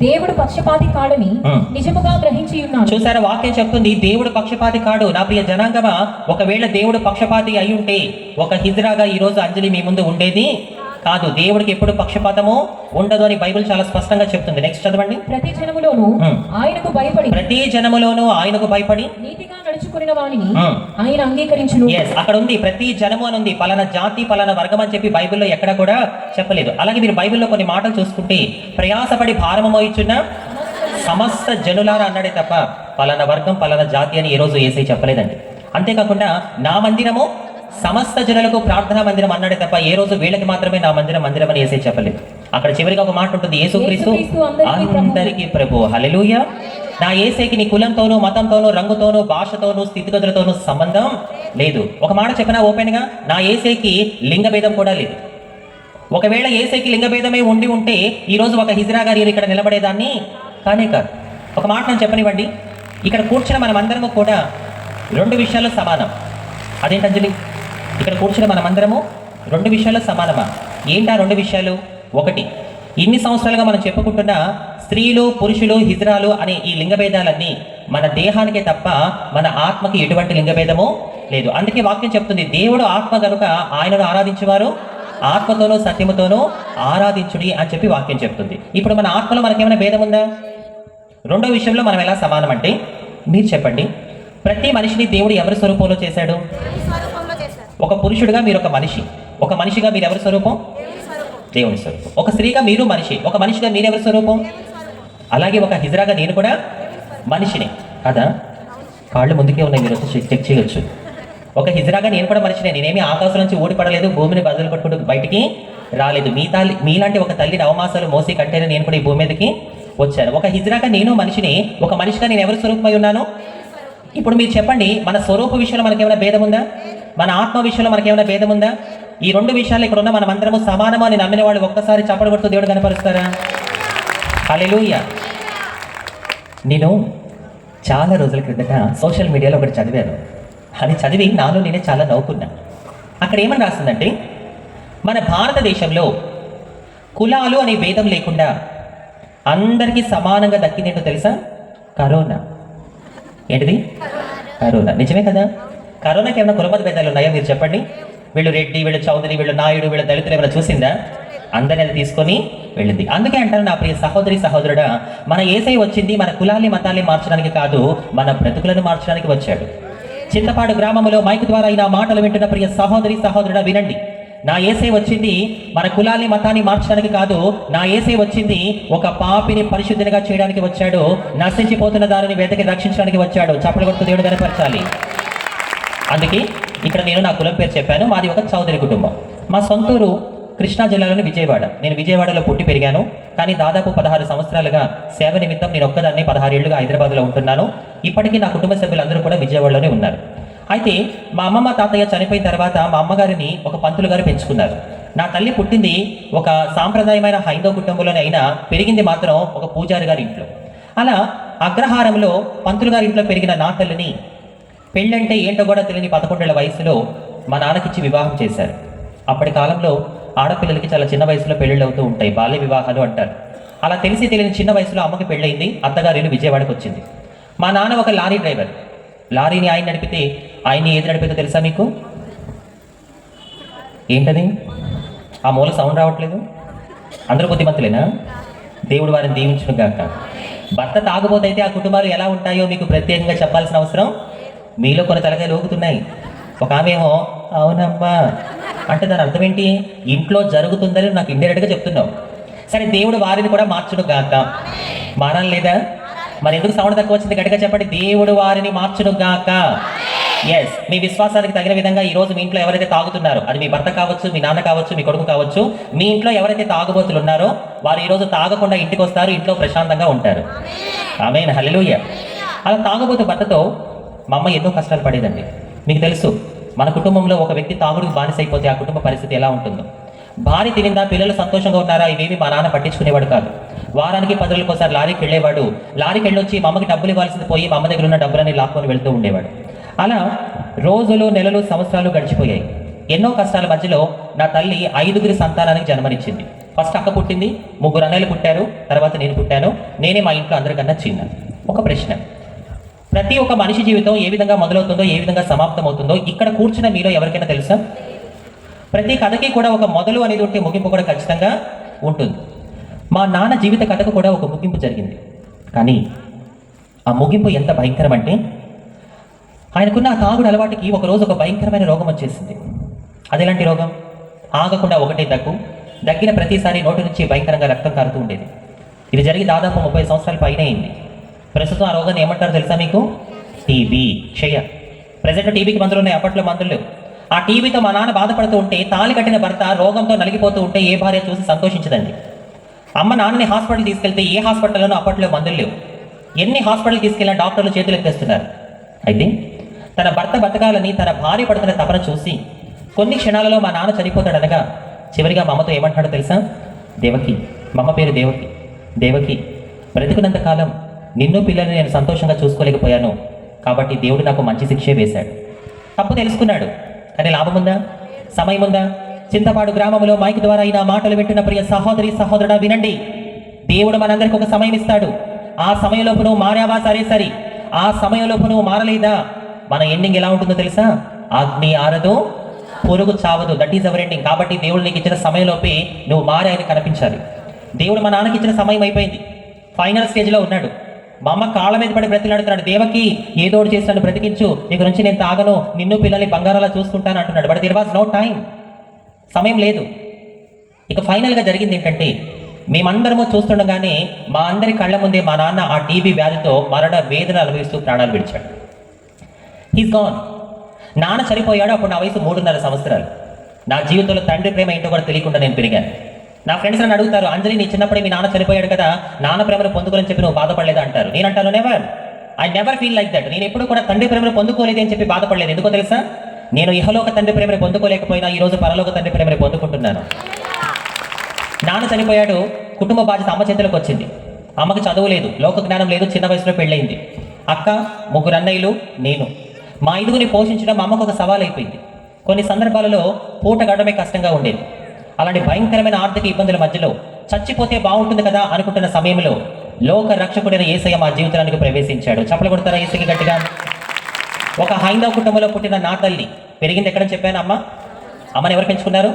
దేవుడు పక్షపాతి కాడని నిజముగా గ్రహించి ఉన్నాను. చూసారా, వాక్యం చెప్తుంది దేవుడు పక్షపాతి కాడు. నా ప్రియ జనాంగమా, ఒకవేళ దేవుడు పక్షపాతి అయి ఉంటే ఒక హిజ్రాగా ఈ రోజు అంజలి మీ ముందు ఉండేది కాదు. దేవుడికి ఎప్పుడు పక్షపాతము ఉండదు అని బైబిల్ చాలా స్పష్టంగా చెప్తుంది. నెక్స్ట్ చదవండి. ప్రతి జనములోను ఆయనకు భయపడి నీతిగా నడుచుకున్న వానిని ఆయన అంగీకరించును. అక్కడ ఉంది ప్రతి జనము అని ఉంది. పలానా జాతి, పలానా వర్గం అని చెప్పి బైబిల్లో ఎక్కడ కూడా చెప్పలేదు. అలాగే మీరు బైబిల్లో కొన్ని మాటలు చూసుకుంటే, ప్రయాసపడి భారము మోయిచున్న సమస్త జనులారా అన్నాడే తప్ప పలానా వర్గం, పలానా జాతి అని ఏ రోజు యేసయ్య చెప్పలేదండి. అంతేకాకుండా నా మందిరము సమస్త జనులకు ప్రార్థనా మందిరం అన్నాడే తప్ప ఏ రోజు వీళ్ళకి మాత్రమే నా మందిరం అని యేసయ్య చెప్పలేదు. అక్కడ చివరిగా ఒక మాట ఉంటుంది, యేసుక్రీస్తు అందరికీ ప్రభు. హల్లెలూయా. నా యేసయ్యకి నీ కులంతోనూ, మతంతోనూ, రంగుతోనూ, భాషతోనూ, స్థితిగతులతోనూ సంబంధం లేదు. ఒక మాట చెప్పినా ఓపెన్గా, నా యేసయ్యకి లింగభేదం కూడా లేదు. ఒకవేళ యేసయ్యకి లింగభేదమే ఉంటే ఈరోజు ఒక హిజ్రా గారు ఇక్కడ నిలబడేదాన్ని కానే కాదు. ఒక మాట నేను చెప్పనివ్వండి, ఇక్కడ కూర్చున్న మనమందరము కూడా 2 విషయాల్లో సమానం. అదేంటి అంజలి? ఇక్కడ కూర్చున్న మనమందరము 2 విషయాల్లో సమానమా? ఏంటా 2 విషయాలు? ఒకటి, ఇన్ని సంవత్సరాలుగా మనం చెప్పుకుంటున్న స్త్రీలు, పురుషులు, హిజ్రాలు అనే ఈ లింగభేదాలన్నీ మన దేహానికే తప్ప మన ఆత్మకి ఎటువంటి లింగభేదము లేదు. అందుకే వాక్యం చెప్తుంది, దేవుడు ఆత్మ కనుక ఆయనను ఆరాధించేవారు ఆత్మతోనూ సత్యముతోనూ ఆరాధించుడి అని చెప్పి వాక్యం చెప్తుంది. ఇప్పుడు మన ఆత్మలో మనకేమైనా భేదం ఉందా? 2వ విషయంలో మనం ఎలా సమానం అంటే, మీరు చెప్పండి, ప్రతి మనిషిని దేవుడు ఎవరి స్వరూపంలో చేశాడు? ఒక పురుషుడిగా మీరు ఒక మనిషి, ఒక మనిషిగా మీరు ఎవరి స్వరూపం? దేవుని స్వరూపం. ఒక స్త్రీగా మీరు మనిషి, ఒక మనిషిగా మీరు ఎవరి స్వరూపం? అలాగే ఒక హిజ్రాగా నేను కూడా మనిషిని కదా. కాళ్ళు ముందుకే ఉన్నాయి, మీరు వచ్చి చెక్ చేయొచ్చు. ఒక హిజ్రాగా నేను కూడా మనిషినే. నేనేమి ఆకాశం నుంచి ఊడిపడలేదు, భూమిని బదులు పట్టుకుంటూ బయటికి రాలేదు. మీలాంటి ఒక తల్లి నవమాసాలు మోసి కంటేనే నేను కూడా ఈ భూమి మీదకి వచ్చాను. ఒక హిజ్రాగా నేను మనిషిని, ఒక మనిషిగా నేను ఎవరి స్వరూపమై ఉన్నాను? ఇప్పుడు మీరు చెప్పండి, మన స్వరూప విషయంలో మనకేమైనా భేదం ఉందా? మన ఆత్మ విషయంలో మనకేమైనా భేదం ఉందా? ఈ 2 విషయాలు ఇక్కడ ఉన్న మనమందరము సమానమా అని నమ్మిన వాళ్ళు ఒక్కసారి చప్పట్లు కొడుతూ దేవుడు కనపరుస్తారా? హల్లెలూయా. నేను చాలా రోజుల క్రిందట సోషల్ మీడియాలో ఒకటి చదివాను. అది చదివి నాలో నేనే చాలా నవ్వుకున్నా. అక్కడ ఏమని రాస్తుందంటే, మన భారతదేశంలో కులాలు అనే భేదం లేకుండా అందరికీ సమానంగా దక్కిందేంటో తెలుసా? కరోనా. ఏంటిది? కరోనా. నిజమే కదా. కరోనాకి ఏమైనా కులమత భేదాలు ఉన్నాయా? మీరు చెప్పండి. వీళ్ళు రెడ్డి, వీళ్ళు చౌదరి, వీళ్ళు నాయుడు, వీళ్ళు దళితులు ఏమైనా చూసిందా? అందరిని అది తీసుకొని వెళ్ళింది. అందుకే అంటారు, నా ప్రియ సహోదరి సహోదరుడా, మన యేసయ్య వచ్చింది మన కులాల్ని మతాల్ని మార్చడానికి కాదు, మన బ్రతుకులను మార్చడానికి వచ్చాడు. చింతపాడు గ్రామంలో మైక్ ద్వారా అయినా మాటలు వింటున్న ప్రియ సహోదరి సహోదరుడా వినండి. నా యేసయ్య వచ్చింది మన కులాల్ని మతాన్ని మార్చడానికి కాదు, నా యేసయ్య వచ్చింది ఒక పాపిని పరిశుద్ధినిగా చేయడానికి వచ్చాడు. నశించిపోతున్న దానిని వెతకి రక్షించడానికి వచ్చాడు. చప్పట్లు కొడుతూ దేవుడు కనపరచాలి. అందుకే ఇక్కడ నేను నా కులం పేరు చెప్పాను. మాది ఒక చౌదరి కుటుంబం. మా సొంతూరు కృష్ణా జిల్లాలోని విజయవాడ. నేను విజయవాడలో పుట్టి పెరిగాను. కానీ దాదాపు 16 సంవత్సరాలుగా సేవ నిమిత్తం నేను ఒక్కదాన్ని 16 ఏళ్లుగా హైదరాబాద్లో ఉంటున్నాను. ఇప్పటికీ నా కుటుంబ సభ్యులందరూ కూడా విజయవాడలోనే ఉన్నారు. అయితే మా అమ్మమ్మ తాతయ్య చనిపోయిన తర్వాత మా అమ్మగారిని ఒక పంతులు గారు పెంచుకున్నారు. నా తల్లి పుట్టింది ఒక సాంప్రదాయమైన హైందవ కుటుంబంలోనే అయినా పెరిగింది మాత్రం ఒక పూజారి గారి ఇంట్లో. అలా అగ్రహారంలో పంతులు గారి ఇంట్లో పెరిగిన నా తల్లిని పెళ్ళంటే ఏంటో కూడా తెలియని 11 ఏళ్ల వయసులో మా నాన్నకిచ్చి వివాహం చేశారు. అప్పటి కాలంలో ఆడపిల్లలకి చాలా చిన్న వయసులో పెళ్ళిళ్ళు అవుతూ ఉంటాయి, బాల్య వివాహాలు అంటారు. అలా తెలిసి తెలియని చిన్న వయసులో అమ్మకి పెళ్ళయింది. అత్తగారిని విజయవాడకు వచ్చింది. మా నాన్న ఒక లారీ డ్రైవర్. లారీని ఆయన నడిపితే ఆయన్ని ఏది నడిపితే తెలుసా మీకు? ఏంటది? ఆ మూల సౌండ్ రావట్లేదు. అందరూ బుద్ధిమంతులేనా? దేవుడు వారిని దీవించును గాక. భర్త తాగుబోతైతే ఆ కుటుంబాలు ఎలా ఉంటాయో మీకు ప్రత్యేకంగా చెప్పాల్సిన అవసరం. మీలో కొన్ని తలకాయలు ఊగుతున్నాయి. ఒక ఆమె ఏమో అవునమ్మా అంటే దాని అర్థం ఏంటి? ఇంట్లో జరుగుతుందని నాకు ఇండైరెక్ట్గా చెప్తున్నావు. సరే, దేవుడు వారిని కూడా మార్చును గాక. మారాలి లేదా? మరి ఎందుకు సౌండ్ తక్కువ వచ్చింది? గట్టిగా చెప్పండి. దేవుడు వారిని మార్చును గాక. ఎస్, మీ విశ్వాసానికి తగిన విధంగా ఈరోజు మీ ఇంట్లో ఎవరైతే తాగుతున్నారో, అది మీ భర్త కావచ్చు, మీ నాన్న కావచ్చు, మీ కొడుకు కావచ్చు, మీ ఇంట్లో ఎవరైతే తాగుబోతులు ఉన్నారో వారు ఈరోజు తాగకుండా ఇంటికి వస్తారు, ఇంట్లో ప్రశాంతంగా ఉంటారు. ఆమేన్, హల్లెలూయా. అలా తాగుబోతు భర్తతో మా అమ్మ ఎన్నో కష్టాలు పడేదండి. మీకు తెలుసు, మన కుటుంబంలో ఒక వ్యక్తి తాగుడికి బానిసైపోతే ఆ కుటుంబ పరిస్థితి ఎలా ఉంటుందో. భార్య తినిందా, పిల్లలు సంతోషంగా ఉన్నారా, ఇవేమి మా నాన్న పట్టించుకునేవాడు కాదు. వారానికి 10 రోజులకోసారి లారీకి వెళ్ళేవాడు. లారీకి వెళ్ళొచ్చి మా అమ్మకి డబ్బులు ఇవ్వాల్సింది పోయి మా అమ్మ దగ్గర ఉన్న డబ్బులని లాక్కొని వెళ్తూ ఉండేవాడు. అలా రోజులు, నెలలు, సంవత్సరాలు గడిచిపోయాయి. ఎన్నో కష్టాల మధ్యలో నా తల్లి 5గురి సంతానానికి జన్మనిచ్చింది. ఫస్ట్ అక్క పుట్టింది, 3 అన్నయ్యలు పుట్టారు, తర్వాత నేను పుట్టాను. నేనే మా ఇంట్లో అందరికన్నా చిన్న. ఒక ప్రశ్న, ప్రతి ఒక్క మనిషి జీవితం ఏ విధంగా మొదలవుతుందో, ఏ విధంగా సమాప్తం అవుతుందో ఇక్కడ కూర్చున్న మీలో ఎవరికైనా తెలుసా? ప్రతి కథకి కూడా ఒక మొదలు అనేది ఉంటే ముగింపు కూడా ఖచ్చితంగా ఉంటుంది. మా నాన్న జీవిత కథకు కూడా ఒక ముగింపు జరిగింది. కానీ ఆ ముగింపు ఎంత భయంకరం అంటే, ఆయనకున్న ఆ తాగుడు అలవాటుకి ఒకరోజు ఒక భయంకరమైన రోగం వచ్చేసింది. అది ఎలాంటి రోగం? ఆగకుండా ఒకటే దగ్గు, దగ్గిన ప్రతిసారి నోటి నుంచి భయంకరంగా రక్తం కారుతూ ఉండేది. ఇది జరిగి దాదాపు 30 సంవత్సరాల పైన అయింది. ప్రస్తుతం ఆ రోగాన్ని ఏమంటారు తెలుసా మీకు? టీబీ, క్షయ. ప్రజెంట్ టీబీకి మందులు ఉన్నాయి, అప్పట్లో మందులు లేవు. ఆ టీబీతో మా నాన్న బాధపడుతూ ఉంటే, తాళి కట్టిన భర్త రోగంతో నలిగిపోతూ ఉంటే ఏ భార్య చూసి సంతోషించదండి? అమ్మ నాన్నని హాస్పిటల్ తీసుకెళ్తే ఏ హాస్పిటల్లోనూ అప్పట్లో మందులు లేవు. ఎన్ని హాస్పిటల్ తీసుకెళ్ళినా డాక్టర్లు చేతులు ఎత్తేస్తున్నారు. అయితే తన భర్త బతకాలని తన భార్య పడుతున్న తపన చూసి కొన్ని క్షణాలలో మా నాన్న చనిపోతాడనగా చివరిగా మా అమ్మతో ఏమంటాడో తెలుసా? దేవకి, మా అమ్మ పేరు దేవకి, దేవకి, బ్రతికినంత కాలం నిన్ను పిల్లల్ని నేను సంతోషంగా చూసుకోలేకపోయాను, కాబట్టి దేవుడు నాకు మంచి శిక్షే వేశాడు. తప్పు తెలుసుకున్నాడు, కానీ లాభం ఉందా? సమయం ఉందా? చింతపాడు గ్రామంలో మైక్ ద్వారా ఈ నా మాటలు వింటున్న ప్రియ సహోదరి సహోదరుడా వినండి. దేవుడు మనందరికి ఒక సమయం ఇస్తాడు. ఆ సమయంలోపు నువ్వు మారావా? సరే సరి. ఆ సమయంలోపు నువ్వు మారలేదా, మన ఎండింగ్ ఎలా ఉంటుందో తెలుసా? అగ్ని ఆరదు, పొరుగు చావదు. That is our ending. కాబట్టి దేవుడు నీకు ఇచ్చిన సమయంలోపే నువ్వు మారే అని కనిపించాలి. దేవుడు మా నాన్నకి ఇచ్చిన సమయం అయిపోయింది, ఫైనల్ స్టేజ్లో ఉన్నాడు. మా అమ్మ కాళ్ళ మీద పడి బ్రతిలాడుతున్నాడు. దేవకి, ఏదో ఒకటి చేసి నన్ను బ్రతికించు, నీకు నుంచి నేను తాగను, నిన్ను పిల్లల్ని బంగారాలా చూసుకుంటాను అంటున్నాడు. But there was no time, సమయం లేదు. ఇక ఫైనల్గా జరిగింది ఏంటంటే, మేమందరము చూస్తుండగానే మా అందరి కళ్ళ ముందే మా నాన్న ఆ టీబీ వ్యాధితో మరణ వేదన అనుభవిస్తూ ప్రాణాలు విడిచాడు. He's gone. నాన్న చనిపోయాడు. అప్పుడు నా వయసు 3.5 సంవత్సరాలు. నా జీవితంలో తండ్రి ప్రేమ ఏంటో కూడా తెలియకుండా నేను పెరిగాను. నా ఫ్రెండ్స్ నన్ను అడుగుతారు, అంజలి నీ చిన్నప్పుడే మీ నాన్న చనిపోయాడు కదా, నాన్న ప్రేమను పొందుకోలేని చెప్పి నువ్వు బాధపడలేదు అంటారు. నేను అంటాను, I never feel like that. నేను ఎప్పుడు కూడా తండ్రి ప్రేమను పొందుకోలేదు అని చెప్పి బాధపడలేదు. ఎందుకో తెలుసా? నేను ఇహలోక తండ్రి ప్రేమను పొందుకోలేకపోయినా ఈరోజు పరలోక తండ్రి ప్రేమను పొందుకుంటున్నాను. నాన్న చనిపోయాడు, కుటుంబ బాధ్యత అమ్మ చేతులకు వచ్చింది. అమ్మకి చదువు లేదు, లోక జ్ఞానం లేదు, చిన్న వయసులో పెళ్ళయింది. అక్క, 3 అన్నయ్యలు, నేను. మా 5గురిని పోషించడం మా అమ్మకు ఒక సవాల్ అయిపోయింది. కొన్ని సందర్భాలలో పూట గడమే కష్టంగా ఉండేది. అలాంటి భయంకరమైన ఆర్థిక ఇబ్బందుల మధ్యలో చచ్చిపోతే బాగుంటుంది కదా అనుకుంటున్న సమయంలో లోక రక్షకుడైన యేసయ్య మా జీవితానికి ప్రవేశించాడు. చప్పలు కొడతారా యేసయ్యకి గట్టిగా? ఒక హైందవ కుటుంబంలో పుట్టిన నా తల్లి పెరిగింది ఎక్కడని చెప్పాను? అమ్మని ఎవరు పెంచుకున్నారు?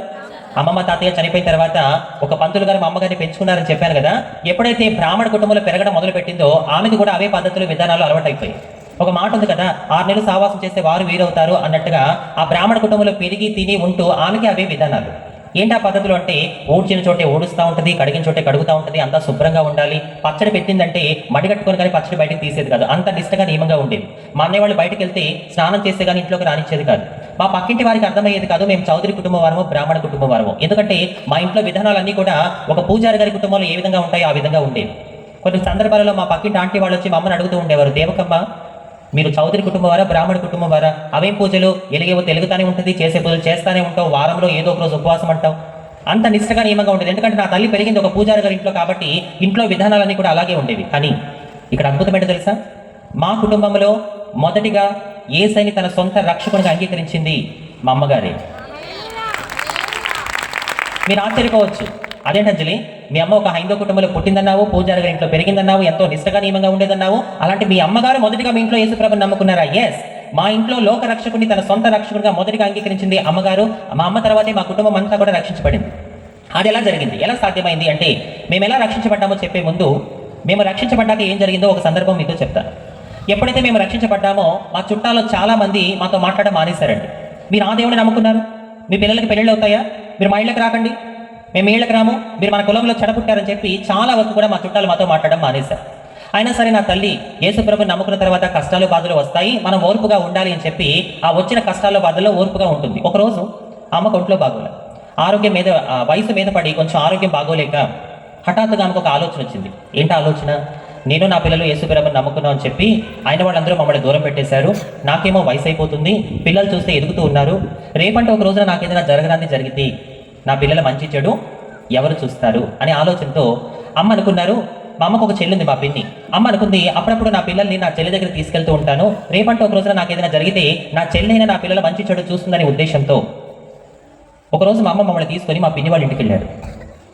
అమ్మమ్మ తాతయ్య చనిపోయిన తర్వాత ఒక పంతులు గారు మా అమ్మగారిని పెంచుకున్నారని చెప్పాను కదా. ఎప్పుడైతే బ్రాహ్మణ కుటుంబంలో పెరగడం మొదలు పెట్టిందో ఆమెకి కూడా అవే పద్ధతులు, విధానాలు అలవాటైపోయాయి. ఒక మాట ఉంది కదా, 6 నెలలు సావాసం చేస్తే వారు వీరవుతారు అన్నట్టుగా ఆ బ్రాహ్మణ కుటుంబంలో పెరిగి తిని ఉంటూ ఆమెకి అవే విధానాలు. ఏంటి ఆ పద్ధతులు అంటే, ఊడ్చిన చోటే ఊడుస్తూ ఉంటుంది, కడిగిన చోటే కడుగుతూ ఉంటుంది, అంతా శుభ్రంగా ఉండాలి. పచ్చడి పెట్టిందంటే మడి కట్టుకొని కానీ పచ్చడి బయటకు తీసేది కాదు, అంత నిష్టగా నియమంగా ఉండేది. మా అన్నయ్య వాళ్ళు బయటకు వెళ్తే స్నానం చేస్తే కానీ ఇంట్లోకి రానిచ్చేది కాదు. మా పక్కింటి వారికి అర్థమయ్యేది కాదు మేము చౌదరి కుటుంబం వారము, బ్రాహ్మణ కుటుంబం వారము. ఎందుకంటే మా ఇంట్లో విధానాలన్నీ కూడా ఒక పూజారి గారి కుటుంబంలో ఏ విధంగా ఉంటాయో ఆ విధంగా ఉండేవి. కొన్ని సందర్భాలలో మా పక్కింటి ఆంటీ వాళ్ళు వచ్చి మా అమ్మని అడుగుతూ ఉండేవారు, దేవకమ్మ మీరు చౌదరి కుటుంబం వారా, బ్రాహ్మణ కుటుంబం వారా? అవేం పూజలు, ఎలిగేవో తెలుగుతానే ఉంటుంది, చేసే పూజలు చేస్తానే ఉంటావు, వారంలో ఏదో ఒక రోజు ఉపవాసం అంటావు. అంత నిష్టగా నియమంగా ఉండేది. ఎందుకంటే నా తల్లి పెరిగింది ఒక పూజారి గారి ఇంట్లో కాబట్టి ఇంట్లో విధానాలన్నీ కూడా అలాగే ఉండేవి. కానీ ఇక్కడ అద్భుతం ఏంటో తెలుసా? మా కుటుంబంలో మొదటిగా యేసయ్యని తన సొంత రక్షకునిగా అంగీకరించింది మా అమ్మగారే. మీరు ఆశ్చర్యపోవచ్చు, అదేంటి అంజలి, మీ అమ్మ ఒక హైందవ కుటుంబంలో పుట్టిందన్నావు, పూజారి గారి ఇంట్లో పెరిగిందన్నావు, ఎంతో నిష్టగా నియమంగా ఉండేదన్నావు, అలాంటి మీ అమ్మగారు మొదటిగా మీ ఇంట్లో యేసుప్రభుని నమ్ముకున్నారా? ఎస్, మా ఇంట్లో లోక రక్షకుడిని తన సొంత రక్షకుడిగా మొదటిగా అంగీకరించింది అమ్మగారు. మా అమ్మ తర్వాతే మా కుటుంబం అంతా కూడా రక్షించబడింది. అది ఎలా జరిగింది, ఎలా సాధ్యమైంది అంటే, మేము ఎలా రక్షించబడ్డామో చెప్పే ముందు మేము రక్షించబడ్డాక ఏం జరిగిందో ఒక సందర్భం మీతో చెప్తాను. ఎప్పుడైతే మేము రక్షించబడ్డామో మా చుట్టాల్లో చాలామంది మాతో మాట్లాడడం మానేశారండి. మీరు ఆ దేవుడిని నమ్ముకున్నారు, మీ పిల్లలకి పెళ్ళిళ్ళు అవుతాయా, మీరు మా ఇళ్ళకి రాకండి, మేము ఇళ్ళకి రాము, మీరు మన కులంలో చెడపుట్టారని చెప్పి చాలా వరకు కూడా మా చుట్టాలు మాతో మాట్లాడడం మానేశారు. అయినా సరే నా తల్లి యేసుప్రభుని నమ్ముకున్న తర్వాత కష్టాలు బాధలు వస్తాయి, మనం ఓర్పుగా ఉండాలి అని చెప్పి ఆ వచ్చిన కష్టాల బాధల్లో ఓర్పుగా ఉంటుంది. ఒకరోజు అమ్మకు ఒంట్లో బాగోలే, ఆరోగ్యం మీద వయసు మీద పడి కొంచెం ఆరోగ్యం బాగోలేక హఠాత్తుగా ఆమెకు ఒక ఆలోచన వచ్చింది. ఏంటి ఆలోచన? నేను నా పిల్లలు యేసుప్రభుని నమ్ముకున్నాం అని చెప్పి ఆయన వాళ్ళందరూ మమ్మల్ని దూరం పెట్టేశారు. నాకేమో వయసు అయిపోతుంది, పిల్లలు చూస్తే ఎదుగుతూ ఉన్నారు. రేపంటే ఒక రోజున నాకు ఏదైనా జరగడానికి జరిగింది, నా పిల్లల మంచి చెడు ఎవరు చూస్తారు అనే ఆలోచనతో అమ్మ అనుకున్నారు. మా అమ్మకు ఒక చెల్లి ఉంది, మా పిన్ని. అమ్మ అనుకుంది, అప్పుడప్పుడు నా పిల్లల్ని నా చెల్లి దగ్గర తీసుకెళ్తూ ఉంటాను, రేపంటే ఒక రోజున నాకు ఏదైనా జరిగితే నా చెల్లైనా నా పిల్లల మంచి చెడు చూస్తుందనే ఉద్దేశంతో ఒకరోజు మా అమ్మ మమ్మల్ని తీసుకొని మా పిన్ని వాళ్ళ ఇంటికి వెళ్ళాడు.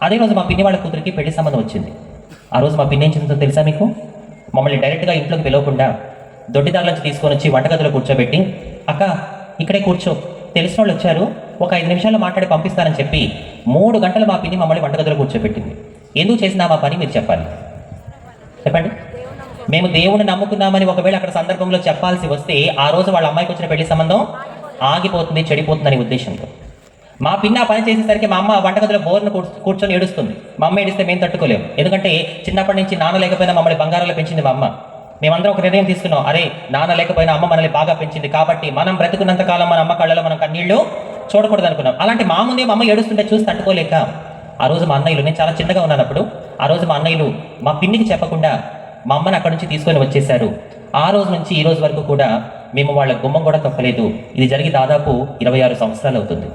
అదే రోజు మా పిన్ని వాళ్ళ కూతురికి పెళ్లి సంబంధం వచ్చింది. ఆ రోజు మా పిన్ని ఏం చేసిందో తెలుసా మీకు? మమ్మల్ని డైరెక్ట్గా ఇంట్లోకి పిలవకుండా దొడ్డిదారుల నుంచి తీసుకొని వచ్చి వంటగదిలో కూర్చోబెట్టి, అక్క ఇక్కడే కూర్చో, తెలిసిన వాళ్ళు వచ్చారు, ఒక 5 నిమిషాల్లో మాట్లాడి పంపిస్తానని చెప్పి 3 గంటలు మా పిన్ని మమ్మల్ని వంటగదిలో కూర్చోబెట్టింది. ఎందుకు చేసినా మా పని మీరు చెప్పాలి, చెప్పండి. మేము దేవుని నమ్ముకున్నామని ఒకవేళ అక్కడ సందర్భంలో చెప్పాల్సి వస్తే ఆ రోజు వాళ్ళ అమ్మాయికి వచ్చిన పెళ్లి సంబంధం ఆగిపోతుంది, చెడిపోతుందనే ఉద్దేశంతో మా పిన్న ఆ పని చేసేసరికి మా అమ్మ వంటగదిలో బోర్ను కూర్చొని ఏడుస్తుంది. మా అమ్మ ఏడిస్తే మేము తట్టుకోలేము. ఎందుకంటే చిన్నప్పటి నుంచి నాన్న లేకపోయినా మమ్మల్ని బంగారాలు పెంచింది మా అమ్మ. మేమందరం ఒక నిర్ణయం తీసుకున్నాం, అరే నాన్న లేకపోయినా అమ్మ మనల్ని బాగా పెంచింది కాబట్టి మనం బ్రతుకున్నంత కాలం మన అమ్మ కళ్ళలో మనం కన్నీళ్లు చూడకూడదు అనుకున్నాం. అలాంటి మా ముందే మా అమ్మ ఏడుస్తుంటే చూసి తట్టుకోలేక ఆ రోజు మా అన్నయ్యలు, నేను చాలా చిన్నగా ఉన్నానప్పుడు, ఆ రోజు మా అన్నయ్యలు మా పిన్నికి చెప్పకుండా మా అమ్మని అక్కడి నుంచి తీసుకొని వచ్చేసారు. ఆ రోజు నుంచి ఈ రోజు వరకు కూడా మేము వాళ్ళ గుమ్మం కూడా తొక్కలేదు. ఇది జరిగి దాదాపు 26 సంవత్సరాలు అవుతుంది.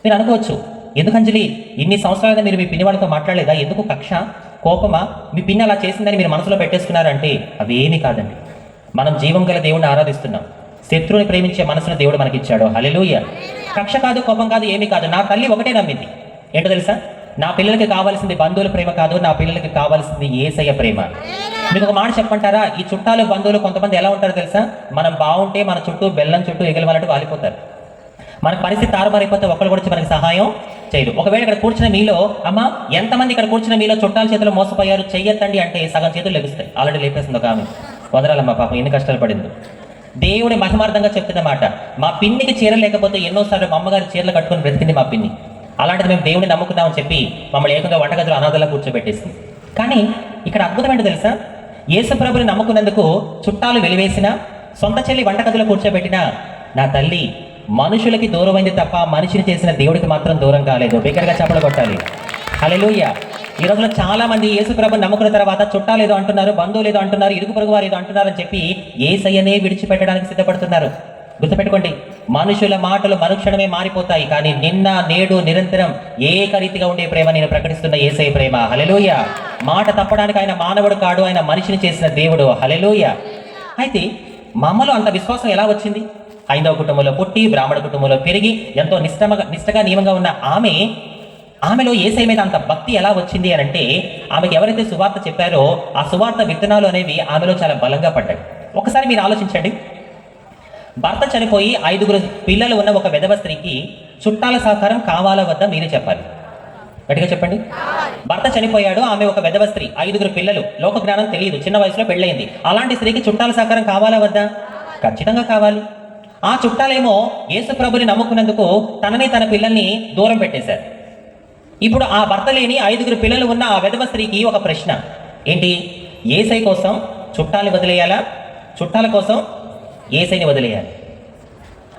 మీరు అనుకోవచ్చు, ఎందుకు అంజలి ఇన్ని సంవత్సరాలుగా మీరు మీ పిన్ని వాళ్ళతో మాట్లాడలేదా, ఎందుకు కక్ష కోపమా, మీ పిన్ని అలా చేసిందని మీరు మనసులో పెట్టేసుకున్నారంటే అవేమీ కాదండి. మనం జీవం గల దేవుడిని ఆరాధిస్తున్నాం, శత్రువుని ప్రేమించే మనసును దేవుడు మనకిచ్చాడు. హల్లెలూయా. కక్ష కాదు, కోపం కాదు, ఏమీ కాదు. నా తల్లి ఒకటే నమ్మింది, ఏంటో తెలుసా? నా పిల్లలకి కావాల్సింది బంధువుల ప్రేమ కాదు, నా పిల్లలకి కావాల్సింది యేసయ్య ప్రేమ. మీకు ఒక మాట చెప్పంటారా? ఈ చుట్టాలు బంధువులు కొంతమంది ఎలా ఉంటారో తెలుసా? మనం బాగుంటే మన చుట్టూ బెల్లం చుట్టూ ఎగలవాలంటూ వాలిపోతారు. మనకు పరిస్థితి తారుమారైపోతే ఒకళ్ళు కూడా మనకి సహాయం చేయరు. ఒకవేళ ఇక్కడ కూర్చున్న మీలో, అమ్మ ఎంతమంది ఇక్కడ కూర్చున్న మీలో చుట్టాల చేతిలో మోసపోయారు చెయ్యొద్దండి అంటే సగం చేతులు లెగుస్తాయి. ఆల్రెడీ లేపేస్తుంది ఒక ఆమె. వదరాలమ్మ పాపం, ఎన్ని కష్టాలు పడింది. దేవుడి మహిమార్థంగా చెప్తున్నమాట. మా పిన్నికి చీర లేకపోతే ఎన్నోసార్లు మా అమ్మగారి చీరలు కట్టుకొని బ్రతికింది మా పిన్ని. అలాంటిది మేము దేవుడిని నమ్ముకున్నామని చెప్పి మమ్మల్ని ఏకంగా వంటగదిలో అనాథలా కూర్చోబెట్టేసింది. కానీ ఇక్కడ అద్భుతం ఏంటో తెలుసా? యేసుప్రభుని నమ్ముకున్నందుకు చుట్టాలు వెలివేసిన, సొంత చెల్లి వంటగదిలో కూర్చోబెట్టిన నా తల్లి మనుషులకి దూరమైంది తప్ప మనిషిని చేసిన దేవుడికి మాత్రం దూరం కాలేదు. బిగ్గరగా చప్పలు కొట్టాలి. హల్లెలూయా. ఈ రోజులో చాలా మంది యేసుప్రభుని నమ్ముకున్న తర్వాత చుట్టాలు ఏదో అంటున్నారు, బంధువులు ఏదో అంటున్నారు, ఇరుగు పొరుగు వారు ఏదో అంటున్నారు అని చెప్పి యేసయ్యనే విడిచిపెట్టడానికి సిద్ధపడుతున్నారు. గుర్తుపెట్టుకోండి, మనుషుల మాటలు మరుక్షణమే మారిపోతాయి, కానీ నిన్న నేడు నిరంతరం ఏకరీతిగా ఉండే ప్రేమ నేను ప్రకటిస్తున్న యేసయ్య ప్రేమ. హల్లెలూయా. మాట తప్పడానికి ఆయన మానవుడు కాడు, ఆయన మనిషిని చేసిన దేవుడు. హల్లెలూయా. అయితే మా అమ్మలో అంత విశ్వాసం ఎలా వచ్చింది? హైందవ కుటుంబంలో పుట్టి బ్రాహ్మణ కుటుంబంలో పెరిగి ఎంతో నిష్టగా నియమంగా ఉన్న ఆమెలో యేసయ్య మీద అంత భక్తి ఎలా వచ్చింది అని అంటే, ఆమెకి ఎవరైతే సువార్త చెప్పారో ఆ సువార్త విత్తనాలు అనేవి ఆమెలో చాలా బలంగా పడ్డాయి. ఒకసారి మీరు ఆలోచించండి, భర్త చనిపోయి 5 పిల్లలు ఉన్న ఒక విధవ స్త్రీకి చుట్టాల సహకారం కావాలా వద్దా మీరే చెప్పాలి. గట్టిగా చెప్పండి. భర్త చనిపోయాడు, ఆమె ఒక విధవ స్త్రీ, 5 పిల్లలు, లోక జ్ఞానం తెలియదు, చిన్న వయసులో పెళ్ళయింది. అలాంటి స్త్రీకి చుట్టాల సహకారం కావాలా వద్దా? ఖచ్చితంగా కావాలి. ఆ చుట్టాలేమో యేసుప్రభుని నమ్ముకున్నందుకు తనని తన పిల్లల్ని దూరం పెట్టేశారు. ఇప్పుడు ఆ భర్త లేని 5 పిల్లలు ఉన్న ఆ విధవ స్త్రీకి ఒక ప్రశ్న, ఏంటి? యేసయ్య కోసం చుట్టాలు వదిలేయాలా, చుట్టాల కోసం యేసయ్యని వదిలేయాలి?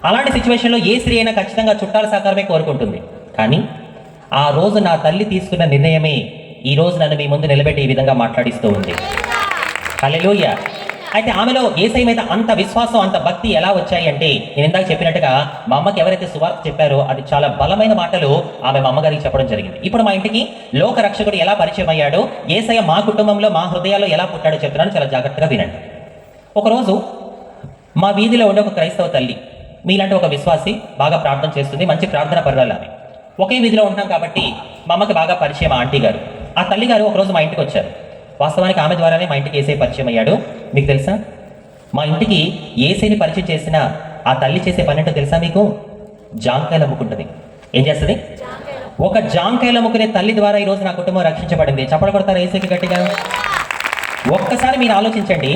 అలాంటి సిచ్యువేషన్లో ఏ స్త్రీ అయినా ఖచ్చితంగా చుట్టాల సహకారమే కోరుకుంటుంది. కానీ ఆ రోజు నా తల్లి తీసుకున్న నిర్ణయమే ఈ రోజు నన్ను మీ ముందు నిలబెట్టి ఈ విధంగా మాట్లాడిస్తూ ఉంది. హల్లెలూయా. అయితే ఆమెలో యేసయ్య మీద అంత విశ్వాసం, అంత భక్తి ఎలా వచ్చాయి అంటే, నేను ఇందాక చెప్పినట్టుగా మా అమ్మకి ఎవరైతే సువార్త చెప్పారో అది చాలా బలమైన మాటలు ఆమె మా అమ్మగారికి చెప్పడం జరిగింది. ఇప్పుడు మా ఇంటికి లోక రక్షకుడు ఎలా పరిచయం అయ్యాడో, యేసయ్య మా కుటుంబంలో మా హృదయాల్లో ఎలా పుట్టాడో చెప్తున్నాను, చాలా జాగ్రత్తగా వినండి. ఒకరోజు మా వీధిలో ఉండే ఒక క్రైస్తవ తల్లి, మీలాంటి ఒక విశ్వాసి, బాగా ప్రార్థన చేస్తుంది, మంచి ప్రార్థన పరురాలు ఆమె. ఒకే వీధిలో ఉంటాం కాబట్టి మా అమ్మకి బాగా పరిచయం ఆ ఆంటీ గారు. ఆ తల్లి గారు ఒకరోజు మా ఇంటికి వచ్చారు. వాస్తవానికి ఆమె ద్వారానే మా ఇంటికి యేసయ్య పరిచయం అయ్యాడు. మీకు తెలుసా? మా ఇంటికి యేసయ్యని పరిచయం చేసిన ఆ తల్లి చేసే పని ఏంటో తెలుసా మీకు? జాంకాయలు అమ్ముకుంటుంది. ఏం చేస్తుంది? ఒక జాంకాయలు అమ్ముకునే తల్లి ద్వారా ఈరోజు నా కుటుంబం రక్షించబడింది. చప్పట్లు కొడతారు యేసయ్యకి గట్టిగా? ఒక్కసారి మీరు ఆలోచించండి,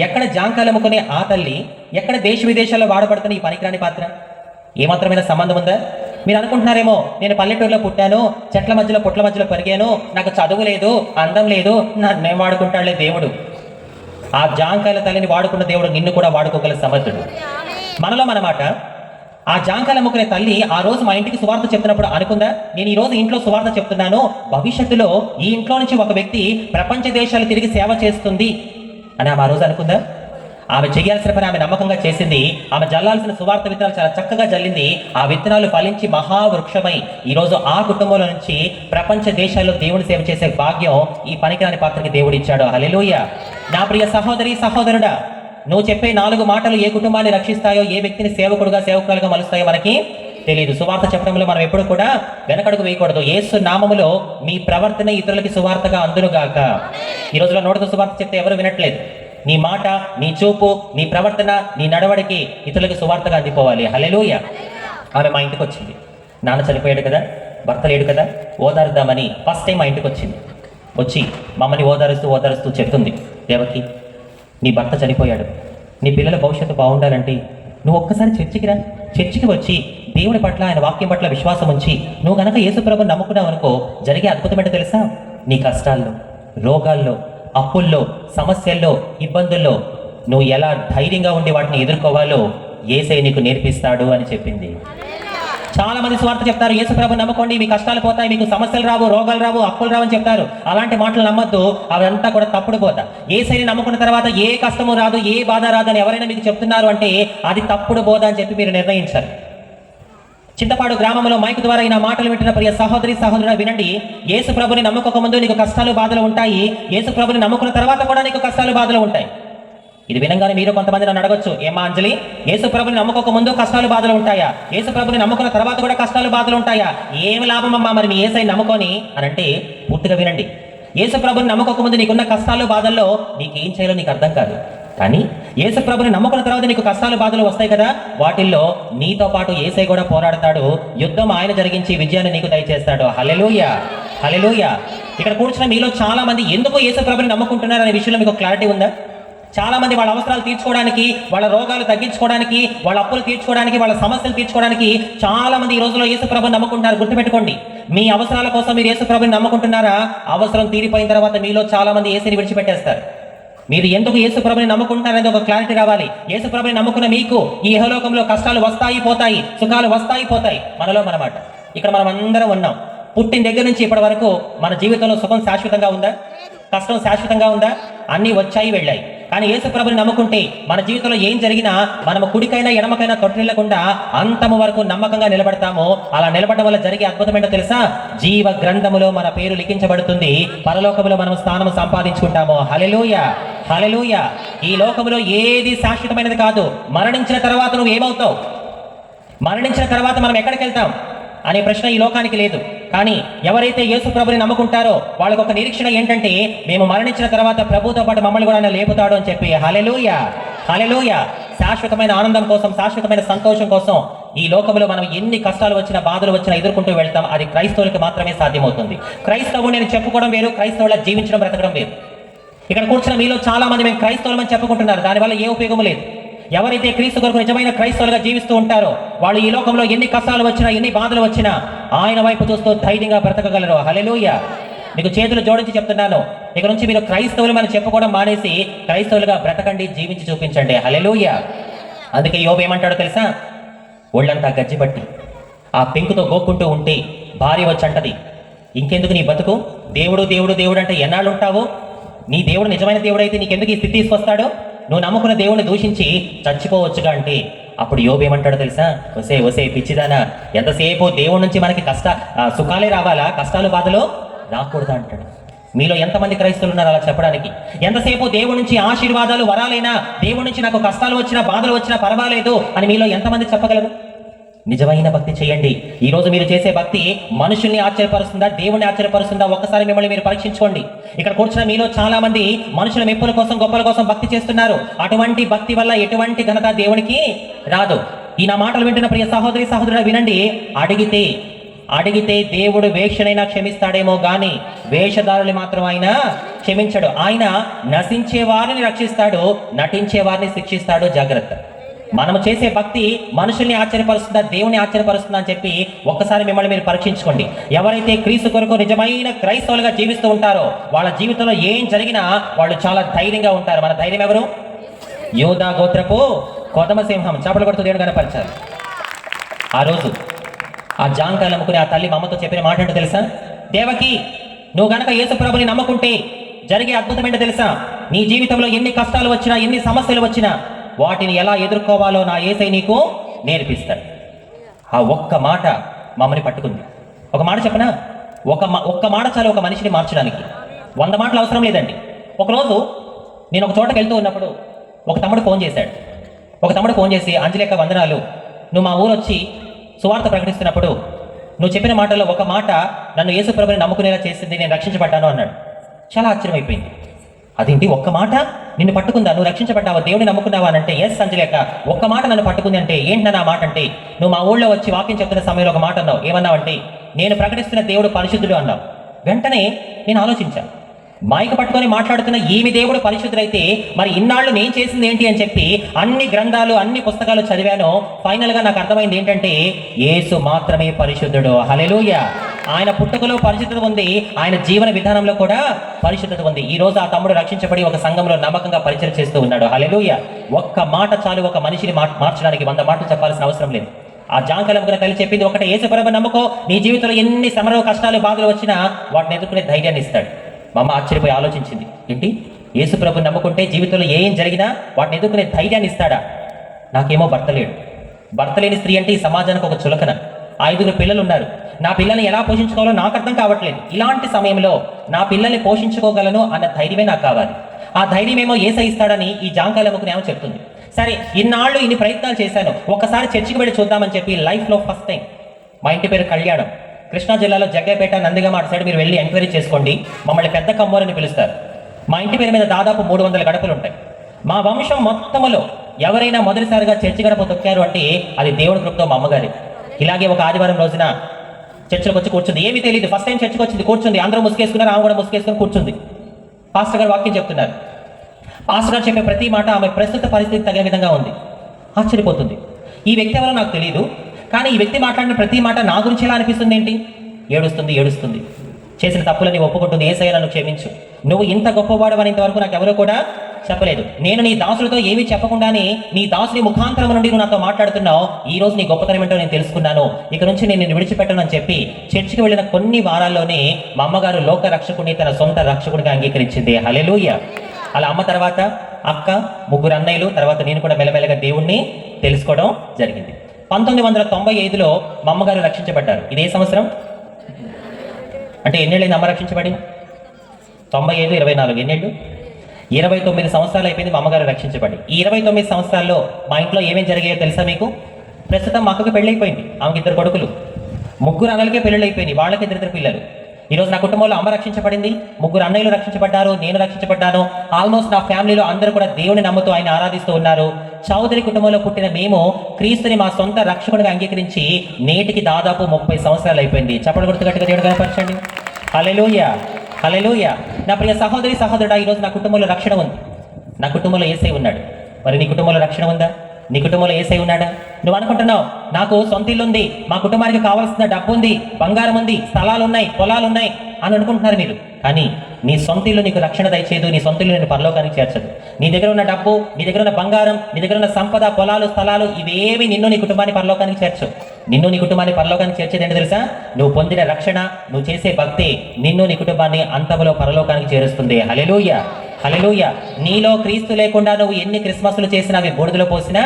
ఎక్కడ జాంకాయలు అమ్ముకునే ఆ తల్లి, ఎక్కడ దేశ విదేశాల్లో వాడబడుతున్న ఈ పనికిరాని పాత్ర, ఏమాత్రమైన సంబంధం ఉందా? మీరు అనుకుంటున్నారేమో, నేను పల్లెటూరులో పుట్టాను, చెట్ల మధ్యలో పుట్ల మధ్యలో పెరిగాను, నాకు చదువు లేదు, అందం లేదు, నన్ను వాడుకుంటాడులే దేవుడు. ఆ జాంకాయల తల్లిని వాడుకున్న దేవుడు నిన్ను కూడా వాడుకోగల సమర్థుడు. మనలో మనమాట, ఆ జాంకాయలు అమ్ముకునే తల్లి ఆ రోజు మా ఇంటికి సువార్త చెప్తున్నప్పుడు అనుకుందా, నేను ఈ రోజు ఇంట్లో సువార్త చెప్తున్నాను, భవిష్యత్తులో ఈ ఇంట్లో నుంచి ఒక వ్యక్తి ప్రపంచ దేశాలు తిరిగి సేవ చేస్తుంది అని ఆమె ఆ రోజు అనుకుందా? ఆమె చేయాల్సిన పని ఆమె నమ్మకంగా చేసింది. ఆమె జల్లాల్సిన సువార్త విత్తనాలు చాలా చక్కగా జల్లింది. ఆ విత్తనాలు ఫలించి మహావృక్షమై ఈరోజు ఆ కుటుంబంలో నుంచి ప్రపంచ దేశాల్లో దేవుని సేవ చేసే భాగ్యం ఈ పనికిరాని పాత్రకి దేవుడు ఇచ్చాడు. హల్లెలూయా. నా ప్రియ సహోదరి సహోదరుడా, నువ్వు చెప్పే 4 మాటలు ఏ కుటుంబాన్ని రక్షిస్తాయో, ఏ వ్యక్తిని సేవకుడుగా సేవకురాలుగా మలుస్తాయో మనకి తెలియదు. సువార్త చెప్పడంలో మనం ఎప్పుడు కూడా వెనకడుగు వేయకూడదు. యేసు నామములో మీ ప్రవర్తన ఇతరులకి సువార్తగా అందునుగాక. ఈ రోజులో నోటితో సువార్త చెప్తే ఎవరు వినట్లేదు. నీ మాట, నీ చూపు, నీ ప్రవర్తన, నీ నడవడికి ఇతరులకి సువార్తగా అందిపోవాలి. హల్లెలూయా. ఆమె మా ఇంటికి వచ్చింది. నాన్న చనిపోయాడు కదా, భర్త లేడు కదా, ఓదారుద్దామని ఫస్ట్ టైం మా ఇంటికి వచ్చింది. వచ్చి మమ్మల్ని ఓదారుస్తూ చెప్తుంది, దేవకి, నీ భర్త చనిపోయాడు, నీ పిల్లల భవిష్యత్తు బాగుండాలంటే నువ్వు ఒక్కసారి చర్చికి రా. చర్చికి వచ్చి దేవుడి పట్ల, ఆయన వాక్యం పట్ల విశ్వాసం ఉంచి నువ్వు గనక యేసుప్రభుని నమ్ముకున్నావు అనుకో, జరిగే అద్భుతం ఏంటో తెలుసా? నీ కష్టాల్లో, రోగాల్లో, అప్పుల్లో, సమస్యల్లో, ఇబ్బందుల్లో నువ్వు ఎలా ధైర్యంగా ఉండి వాటిని ఎదుర్కోవాలో యేసయ్య నీకు నేర్పిస్తాడు అని చెప్పింది. చాలా మంది స్వార్థ చెప్తారు, యేసుప్రభుని నమ్ముకోండి, మీ కష్టాలు పోతాయి, మీకు సమస్యలు రావు, రోగాలు రావు, అప్పులు రావు అని చెప్తారు. అలాంటి మాటలు నమ్మొద్దు, అవంతా కూడా తప్పుడు బోధ. యేసయ్యని నమ్ముకున్న తర్వాత ఏ కష్టము రాదు, ఏ బాధ రాదు అని ఎవరైనా మీకు చెప్తున్నారు అంటే అది తప్పుడు బోధ అని చెప్పి మీరు నిర్ణయించాలి. చింతపాడు గ్రామంలో మైకు ద్వారా ఈ మాటలు వింటున్న ప్రియ సహోదరి సహోదరుడు వినండి. యేసుప్రభుని నమ్ముకోక ముందు నీకు కష్టాలు బాధలు ఉంటాయి. యేసుప్రభుని నమ్ముకున్న తర్వాత కూడా నీకు కష్టాలు బాధలు ఉంటాయి. ఇది వినంగానే మీరు కొంతమంది నన్ను అడగొచ్చు, ఏమా అంజలి, యేసుప్రభుని నమ్ముకోక ముందు కష్టాలు బాధలు ఉంటాయా, యేసుప్రభుని నమ్ముకున్న తర్వాత కూడా కష్టాలు బాధలు ఉంటాయా? ఏమి లాభం అమ్మా మరి మీ యేసయ్యని నమ్ముకొని అని అంటే, పూర్తిగా వినండి. యేసుప్రభుని నమ్ముకోక ముందు నీకున్న కష్టాలు బాధల్లో నీకేం చేయాలో నీకు అర్థం కాదు. కానీ యేసుప్రభుని నమ్ముకున్న తర్వాత నీకు కష్టాలు బాధలు వస్తాయి కదా, వాటిల్లో నీతో పాటు యేసయ్య కూడా పోరాడతాడు. యుద్ధం ఆయన జరిగించి విజయాన్ని నీకు దయచేస్తాడు. హల్లెలూయా, హల్లెలూయా. ఇక్కడ కూర్చున్న మీలో చాలా మంది ఎందుకు యేసుప్రభుని నమ్ముకుంటున్నారు అనే విషయంలో మీకు క్లారిటీ ఉందా? చాలా మంది వాళ్ళ అవసరాలు తీర్చుకోవడానికి, వాళ్ళ రోగాలు తగ్గించుకోవడానికి, వాళ్ళ అప్పులు తీర్చుకోవడానికి, వాళ్ళ సమస్యలు తీర్చుకోవడానికి చాలా మంది ఈ రోజులో యేసుప్రభుని నమ్ముకుంటున్నారు. గుర్తుపెట్టుకోండి, మీ అవసరాల కోసం మీరు యేసుప్రభుని నమ్ముకుంటున్నారా? అవసరం తీరిపోయిన తర్వాత మీలో చాలా మంది యేసుని విడిచిపెట్టేస్తారు. మీరు ఎందుకు యేసుప్రభుని నమ్ముకుంటున్నారనేది ఒక క్లారిటీ రావాలి. యేసుప్రభుని నమ్ముకున్న మీకు ఈ ఇహలోకంలో కష్టాలు వస్తాయి పోతాయి, సుఖాలు వస్తాయి పోతాయి. మనలో మనమాట. ఇక్కడ మనం అందరం ఉన్నాం. పుట్టిన దగ్గర నుంచి ఇప్పటి వరకు మన జీవితంలో సుఖం శాశ్వతంగా ఉందా? కష్టం శాశ్వతంగా ఉందా? అన్నీ వచ్చాయి వెళ్ళాయి. కానీ యేసుప్రభుని నమ్ముకుంటే మన జీవితంలో ఏం జరిగినా మనము కుడికైనా ఎడమకైనా తొట్టిల్లకుండా అంతము వరకు నమ్మకంగా నిలబడతాము. అలా నిలబడడం వల్ల జరిగే అద్భుతం ఏంటో తెలుసా? జీవ గ్రంథములో మన పేరు లిఖించబడుతుంది. పరలోకములో మనం స్థానం సంపాదించుకుంటాము. హల్లెలూయా, హల్లెలూయా. ఈ లోకములో ఏది శాశ్వతమైనది కాదు. మరణించిన తర్వాత నువ్వు ఏమవుతావు, మరణించిన తర్వాత మనం ఎక్కడికి వెళ్తాం అనే ప్రశ్న ఈ లోకానికి లేదు. కానీ ఎవరైతే యేసుప్రభుని నమ్ముకుంటారో వాళ్ళకు ఒక నిరీక్షణ ఏంటంటే, మేము మరణించిన తర్వాత ప్రభుతో పాటు మమ్మల్ని కూడా ఆయన లేపుతాడు అని చెప్పి. హల్లెలూయా, హల్లెలూయా. శాశ్వతమైన ఆనందం కోసం, శాశ్వతమైన సంతోషం కోసం ఈ లోకంలో మనం ఎన్ని కష్టాలు వచ్చినా, బాధలు వచ్చినా ఎదుర్కొంటూ వెళ్తాం. అది క్రైస్తవులకు మాత్రమే సాధ్యమవుతుంది. క్రైస్తవుడు నేను చెప్పుకోవడం వేరు, క్రైస్తవుల జీవించడం, బ్రతకడం వేరు. ఇక్కడ కూర్చున్న మీలో చాలా మంది మేము క్రైస్తవులమని చెప్పుకుంటున్నారు. దానివల్ల ఏ ఉపయోగం లేదు. ఎవరైతే క్రీస్తు కొరకు నిజమైన క్రైస్తవులుగా జీవిస్తూ ఉంటారో వాళ్ళు ఈ లోకంలో ఎన్ని కష్టాలు వచ్చినా, ఎన్ని బాధలు వచ్చినా ఆయన వైపు చూస్తూ ధైర్యంగా బ్రతకగలరు. హల్లెలూయా. మీకు చేతులు జోడించి చెప్తున్నాను, ఇక నుంచి మీరు క్రైస్తవులు మనం చెప్పుకోవడం మానేసి క్రైస్తవులుగా బ్రతకండి, జీవించి చూపించండి. హల్లెలూయా. అందుకే యోబు ఏమంటాడో తెలుసా? ఒళ్ళంతా గజ్జిబట్టి ఆ పెంకుతో గోక్కుంటూ ఉంటే భార్య వచ్చి అంటది, ఇంకెందుకు నీ బతుకు, దేవుడు దేవుడు దేవుడు అంటే ఎన్నాళ్ళు ఉంటావు, నీ దేవుడు నిజమైన దేవుడు అయితే నీకెందుకు ఈ స్థితి తీసుకొస్తాడు, నువ్వు నమ్ముకున్న దేవుడిని దూషించి చచ్చిపోవచ్చుగా అంటే అప్పుడు యోబు ఏమంటాడో తెలుసా? ఒసే ఒసే పిచ్చిదానా, ఎంతసేపు దేవుడి నుంచి మనకి సుఖాలే రావాలా, కష్టాలు బాధలు రాకూడదా అంటాడు. మీలో ఎంతమంది క్రైస్తవులు ఉన్నారు అలా చెప్పడానికి? ఎంతసేపు దేవుడి నుంచి ఆశీర్వాదాలు వరాలైనా, దేవుడి నుంచి నాకు కష్టాలు వచ్చినా, బాధలు వచ్చినా పర్వాలేదు అని మీలో ఎంతమంది చెప్పగలరు? నిజమైన భక్తి చేయండి. ఈ రోజు మీరు చేసే భక్తి మనుషుల్ని ఆశ్చర్యపరుస్తుందా, దేవుణ్ణి ఆశ్చర్యపరుస్తుందా? ఒక్కసారి మిమ్మల్ని మీరు పరీక్షించుకోండి. ఇక్కడ కూర్చున్న మీలో చాలా మంది మనుషుల మెప్పుల కోసం, గొప్పల కోసం భక్తి చేస్తున్నారు. అటువంటి భక్తి వల్ల ఎటువంటి ఘనత దేవునికి రాదు. ఈ నా మాటలు వింటున్న ప్రియ సహోదరి సహోదరుడు వినండి. అడిగితే దేవుడు వేషనైనా క్షమిస్తాడేమో గాని వేషధారుని మాత్రం ఆయన క్షమించడు. ఆయన నశించే వారిని రక్షిస్తాడు, నటించే వారిని శిక్షిస్తాడు. జాగ్రత్త. మనము చేసే భక్తి మనుషుల్ని ఆశ్చర్యపరుస్తుందా, దేవుని ఆశ్చర్యపరుస్తుందా అని చెప్పి ఒక్కసారి మిమ్మల్ని మీరు పరీక్షించుకోండి. ఎవరైతే క్రీస్తు కొరకు నిజమైన క్రైస్తవులుగా జీవిస్తూ ఉంటారో వాళ్ళ జీవితంలో ఏం జరిగినా వాళ్ళు చాలా ధైర్యంగా ఉంటారు. మన ధైర్యం ఎవరు? యూదా గోత్రపు కొదమ సింహం. చేపలు కొడుతూ దేవుడు కనపరిచారు. ఆ రోజు ఆ జాంకాయలు అమ్ముకుని ఆ తల్లి మా అమ్మతో చెప్పిన మాట ఏంటో తెలుసా? దేవకి, నువ్వు గనక యేసుప్రభుని నమ్ముకుంటే జరిగే అద్భుతం ఏంటో తెలుసా? నీ జీవితంలో ఎన్ని కష్టాలు వచ్చినా, ఎన్ని సమస్యలు వచ్చినా వాటిని ఎలా ఎదుర్కోవాలో నా యేసయ్య నీకు నేర్పిస్తాడు. ఆ ఒక్క మాట మమ్మల్ని పట్టుకుంది. ఒక మాట చెప్పనా, ఒక్క మాట చాలు ఒక మనిషిని మార్చడానికి. 100 మాటలు అవసరం లేదండి. ఒకరోజు నేను ఒక చోటకి వెళ్తూ ఉన్నప్పుడు ఒక తమ్ముడు ఫోన్ చేశాడు. ఒక తమ్ముడు ఫోన్ చేసి, అంజలేక వందనాలు, నువ్వు మా ఊరు వచ్చి సువార్త ప్రకటిస్తున్నప్పుడు నువ్వు చెప్పిన మాటల్లో ఒక మాట నన్ను యేసు ప్రభువుని నమ్ముకునేలా చేసింది, నేను రక్షించబడ్డాను అన్నాడు. చాలా ఆశ్చర్యమైపోయింది. అదేంటి ఒక్క మాట నిన్ను పట్టుకుందా, నువ్వు రక్షించబడ్డావా, దేవుడిని నమ్ముకున్నావా అని అంటే, ఎస్ అంజలేక, ఒక్క మాట నన్ను పట్టుకుంది అంటే ఏంటన్నా మాట అంటే, నువ్వు మా ఊళ్ళో వచ్చి వాక్యం చెప్తున్న సమయంలో ఒక మాట అన్నావు. ఏమన్నావంటే, నేను ప్రకటిస్తున్న దేవుడు పరిశుద్ధుడు అన్నావు. వెంటనే నేను ఆలోచించాను, మైక్ పట్టుకొని మాట్లాడుతున్న ఈమె దేవుడు పరిశుద్ధుడైతే మరి ఇన్నాళ్ళు నేను చేసింది ఏంటి అని చెప్పి అన్ని గ్రంథాలు, అన్ని పుస్తకాలు చదివాను. ఫైనల్గా నాకు అర్థమైంది ఏంటంటే, యేసు మాత్రమే పరిశుద్ధుడు. హల్లెలూయా. ఆయన పుట్టుకలో పరిశుద్ధత ఉంది, ఆయన జీవన విధానంలో కూడా పరిశుద్ధత ఉంది. ఈ రోజు ఆ తమ్ముడు రక్షించబడి ఒక సంఘంలో నమ్మకంగా పరిచయం చేస్తూ ఉన్నాడు. హల్లెలూయా. ఒక్క మాట చాలు ఒక మనిషిని మార్చడానికి 100 మాటలు చెప్పాల్సిన అవసరం లేదు. ఆ జాంకాలమ్మ తల్లి చెప్పింది ఒకటే, యేసు ప్రభువుని నమ్ముకో, నీ జీవితంలో ఎన్ని శ్రమలు, కష్టాలు, బాధలు వచ్చినా వాటిని ఎదుర్కొనే ధైర్యాన్ని ఇస్తాడు. మా అమ్మ ఆశ్చర్యపోయి ఆలోచించింది, ఏంటి యేసు ప్రభువుని నమ్ముకుంటే జీవితంలో ఏం జరిగినా వాటిని ఎదుర్కొనే ధైర్యాన్ని ఇస్తాడా? నాకేమో భర్త లేడు. భర్త లేని స్త్రీ అంటే ఈ సమాజానికి ఒక చులకన. 5 పిల్లలు ఉన్నారు. నా పిల్లల్ని ఎలా పోషించుకోవాలో నాకు అర్థం కావట్లేదు. ఇలాంటి సమయంలో నా పిల్లల్ని పోషించుకోగలను అన్న ధైర్యమే నాకు కావాలి. ఆ ధైర్యం ఏమో యేసయ్య ఇస్తాడని ఈ జాంకాలమ్మకు ఏమో చెప్తుంది. సరే, ఇన్నాళ్ళు ఇన్ని ప్రయత్నాలు చేశాను, ఒక్కసారి చర్చికి వెళ్ళి చూద్దామని చెప్పి లైఫ్లో ఫస్ట్ టైం, మా ఇంటి పేరు కళ్యాణం, కృష్ణా జిల్లాలో జగ్గైపేట, నందిగామ అటు సైడ్ మీరు వెళ్ళి ఎంక్వైరీ చేసుకోండి. మమ్మల్ని పెద్ద కమ్మోరని పిలుస్తారు. మా ఇంటి పేరు మీద దాదాపు 300 గడపలు ఉంటాయి. మా వంశం మొత్తములో ఎవరైనా మొదటిసారిగా చర్చి గడప తొక్కారు అంటే అది దేవుడి కృపతో మా అమ్మగారి. ఇలాగే ఒక ఆదివారం రోజున చర్చిలోకి వచ్చి కూర్చుంది. ఏమీ తెలియదు, ఫస్ట్ టైం చర్చికి వచ్చింది, కూర్చుంది. అందరూ ముసుకేసుకున్నారు, ఆమె కూడా ముసుకేసుకుని కూర్చుంది. పాస్టర్ గారు వాక్యం చెప్తున్నారు. పాస్టర్ గారు చెప్పే ప్రతి మాట ఆమె ప్రస్తుత పరిస్థితి తగిన విధంగా ఉంది. ఆశ్చర్యపోతుంది, ఈ వ్యక్తి ఎవరో నాకు తెలియదు, కానీ ఈ వ్యక్తి మాట్లాడిన ప్రతి మాట నా గురించి ఎలా అనిపిస్తుంది ఏంటి? ఏడుస్తుంది. చేసిన తప్పులని ఒప్పుకుంటుంది. యేసయ్య నన్ను క్షమించు, నువ్వు ఇంత గొప్పవాడవని ఇంతవరకు నాకు ఎవరో కూడా చెప్పలేదు. నేను నీ దాసులతో ఏమీ చెప్పకుండానే నీ దాసుని ముఖాంతరం నుండి నువ్వు నాతో మాట్లాడుతున్నావు. ఈ రోజు నీ గొప్పతనం ఏంటో నేను తెలుసుకున్నాను. ఇక నుంచి నేను నిన్ను విడిచిపెట్టను అని చెప్పి చర్చికి వెళ్ళిన కొన్ని వారాల్లోనే మా అమ్మగారు లోక రక్షకుడిని తన సొంత రక్షకుడిగా అంగీకరించింది. హల్లెలూయా. అలా అమ్మ తర్వాత అక్క, 3 అన్నయ్యలు, తర్వాత నేను కూడా మెల్లమెల్లగా దేవుణ్ణి తెలుసుకోవడం జరిగింది. 1995లో మా అమ్మగారు రక్షించబడ్డారు. ఇదే సంవత్సరం అంటే ఎన్నేళ్ళైంది అమ్మ రక్షించబడి? 95, 24 ఎన్నేళ్ళు? 29 సంవత్సరాలు అయిపోయింది మా అమ్మగారు రక్షించబడి. ఈ 29 సంవత్సరాల్లో మా ఇంట్లో ఏమేమి జరిగాయో తెలుసా మీకు? ప్రస్తుతం మా అక్కకి పెళ్ళి అయిపోయింది, ఆమెకి 2 కొడుకులు. 3 అన్నలకే పెళ్ళిళ్ళు అయిపోయింది, వాళ్ళకి 2 పిల్లలు. ఈరోజు నా కుటుంబంలో అమ్మ రక్షించబడింది, 3 అన్నయ్యలు రక్షించబడ్డారు, నేను రక్షించబడ్డాను. ఆల్మోస్ట్ నా ఫ్యామిలీలో అందరూ కూడా దేవుని నమ్ముతూ ఆయన ఆరాధిస్తూ ఉన్నారు. చౌదరి కుటుంబంలో పుట్టిన మేము క్రీస్తుని మా సొంత రక్షకుడిగా అంగీకరించి నేటికి దాదాపు 30 సంవత్సరాలు అయిపోయింది. చప్పట్లు కొడుతూ గట్టిగా దేవుడు కనపరచండి. హల్లెలూయా, హల్లెలూయా. నా ప్రియ సహోదరి సహోదరుడా, ఈరోజు నా కుటుంబంలో రక్షణ ఉంది, నా కుటుంబంలో యేసయ్య ఉన్నాడు. మరి నీ కుటుంబంలో రక్షణ ఉందా? నీ కుటుంబంలో యేసయ్య ఉన్నాడా? నువ్వు అనుకుంటున్నావు నాకు సొంత ఇల్లు ఉంది, మా కుటుంబానికి కావాల్సిన డబ్బు ఉంది, బంగారం ఉంది, స్థలాలు ఉన్నాయి, పొలాలు ఉన్నాయి అని అనుకుంటున్నారు మీరు. కానీ నీ సొంత ఇల్లు నీకు రక్షణ దయచేయదు, నీ సొంత ఇల్లు నేను పరలోకానికి చేర్చదు. నీ దగ్గర ఉన్న డబ్బు, నీ దగ్గర ఉన్న బంగారం, నీ దగ్గర ఉన్న సంపద, పొలాలు, స్థలాలు ఇవేవి నిన్ను నీ కుటుంబాన్ని పరలోకానికి చేర్చవు. నిన్ను నీ కుటుంబాన్ని పరలోకానికి చేర్చేది ఏంటో తెలుసా? నువ్వు పొందిన రక్షణ, నువ్వు చేసే భక్తి నిన్ను నీ కుటుంబాన్ని అంతములో పరలోకానికి చేరుస్తుంది. హల్లెలూయా, హల్లెలూయా. నీలో క్రీస్తు లేకుండా నువ్వు ఎన్ని క్రిస్మస్లు చేసినా, అవి బూడిదలో పోసినా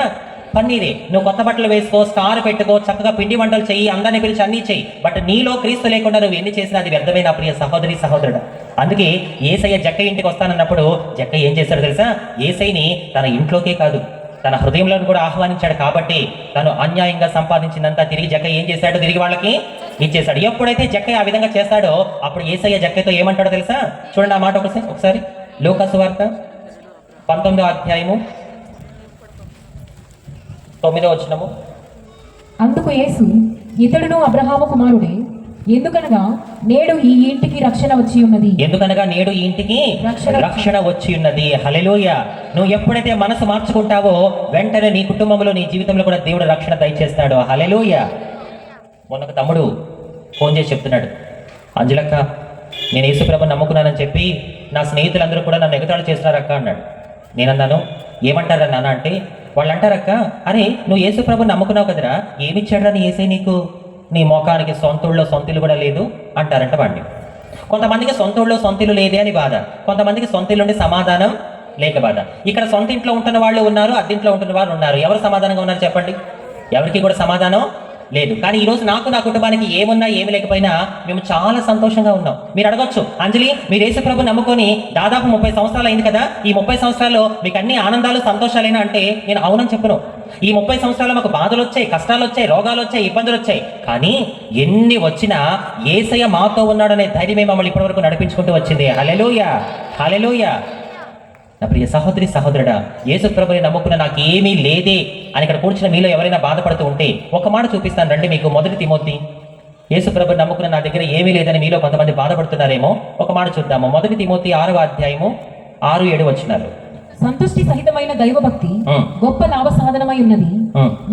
పన్నీరే. నువ్వు కొత్త బట్టలు వేసుకో, స్టార్ పెట్టుకో, చక్కగా పిండి వంటలు చెయ్యి, అందరిని పిలిచి అన్నీ చెయ్యి, బట్ నీలో క్రీస్తు లేకుండా నువ్వు ఎన్ని చేసినా అది వ్యర్థమైన ప్రియ సహోదరి సహోదరుడు. అందుకే యేసయ్య జక్కయ్య ఇంటికి వస్తానన్నప్పుడు జక్కయ్య ఏం చేశాడు తెలుసా? యేసయ్యని తన ఇంట్లోకే కాదు తన హృదయంలో కూడా ఆహ్వానించాడు. కాబట్టి తను అన్యాయంగా సంపాదించిందంతా తిరిగి జక్కయ్య ఏం చేశాడు? తిరిగి వాళ్ళకి ఇచ్చేశాడు. ఎప్పుడైతే జక్కయ్య ఆ విధంగా చేస్తాడో అప్పుడు యేసయ్య జక్కయ్యతో ఏమంటాడో తెలుసా? చూడండి ఆ మాట ఒకసారి. లూకా సువార్త 19వ అధ్యాయము 9వ వచనము. అందుకు యేసు, ఇతడును అబ్రహాము కుమారుడే, ఎందుకనగా నేడు ఈ ఇంటికి రక్షణ వచ్చి ఉన్నది. ఎందుకనగా నేడు ఈ ఇంటికి రక్షణ వచ్చి ఉన్నది. హల్లెలూయా. నువ్వు ఎప్పుడైతే మనసు మార్చుకుంటావో వెంటనే నీ కుటుంబంలో, నీ జీవితంలో కూడా దేవుడు రక్షణ దయచేస్తాడు. హల్లెలూయా. మొన్న ఒక తమ్ముడు ఫోన్ చేసి చెప్తున్నాడు, అంజలక్క నేను యేసు ప్రభువుని నమ్ముకున్నానని చెప్పి నా స్నేహితులందరూ కూడా నన్ను ఎగతాళి చేస్తున్నారక్క అన్నాడు. నేనన్నాను, ఏమంటారా నాన్న అంటే, వాళ్ళు అంటారక్క, అరే నువ్వు యేసు ప్రభువుని నమ్ముకున్నావు కదరా, ఏమిచ్చాడరా నీ యేసయ్య నీకు? నీ మోకానికి సొంతూళ్ళలో సొంతిల్లు కూడా లేదు అంటారంట వాడిని. కొంతమందికి సొంతూళ్ళలో సొంతిల్లు లేదే అని బాధ, కొంతమందికి సొంతిల్లుండి సమాధానం లేక బాధ. ఇక్కడ సొంత ఇంట్లో ఉంటున్న వాళ్ళు ఉన్నారు, అద్దెంట్లో ఉంటున్న వాళ్ళు ఉన్నారు. ఎవరు సమాధానంగా ఉన్నారు చెప్పండి? ఎవరికి కూడా సమాధానం లేదు. కానీ ఈరోజు నాకు, నా కుటుంబానికి ఏమున్నా ఏమి లేకపోయినా మేము చాలా సంతోషంగా ఉన్నాం. మీరు అడగొచ్చు, అంజలి మీరు యేసు ప్రభు నమ్ముకొని దాదాపు 30 సంవత్సరాలు అయింది కదా, ఈ 30 సంవత్సరాల్లో మీకు అన్ని ఆనందాలు సంతోషాలైనా అంటే నేను అవునని చెప్పను. ఈ 30 సంవత్సరాలు మాకు బాధలు వచ్చాయి, కష్టాలు వచ్చాయి, రోగాలు వచ్చాయి, ఇబ్బందులు వచ్చాయి. కానీ ఎన్ని వచ్చినా యేసయ్య మాతో ఉన్నాడనే ధైర్యమే మమ్మల్ని ఇప్పటివరకు నడిపించుకుంటూ వచ్చింది. హల్లెలూయా, హల్లెలూయా. నా ప్రియ సహోదరి సహోదరుడా, యేసు ప్రభుని నమ్ముకున్న నాకు ఏమీ లేదే అని ఇక్కడ కూర్చున్న మీలో ఎవరైనా బాధపడుతూ ఉంటే ఒక మాట చూపిస్తాను రండి మీకు. 1 తిమోతి, యేసు ప్రభుని నమ్ముకున్న నా దగ్గర ఏమీ లేదని మీలో కొంతమంది బాధపడుతున్నారేమో, ఒక మాట చూద్దాము. 1 తిమోతి 6వ అధ్యాయము 6-7 వచనాలు. సంతుష్టి సహితమైన దైవభక్తి గొప్ప లాభ సాధనమై ఉన్నది.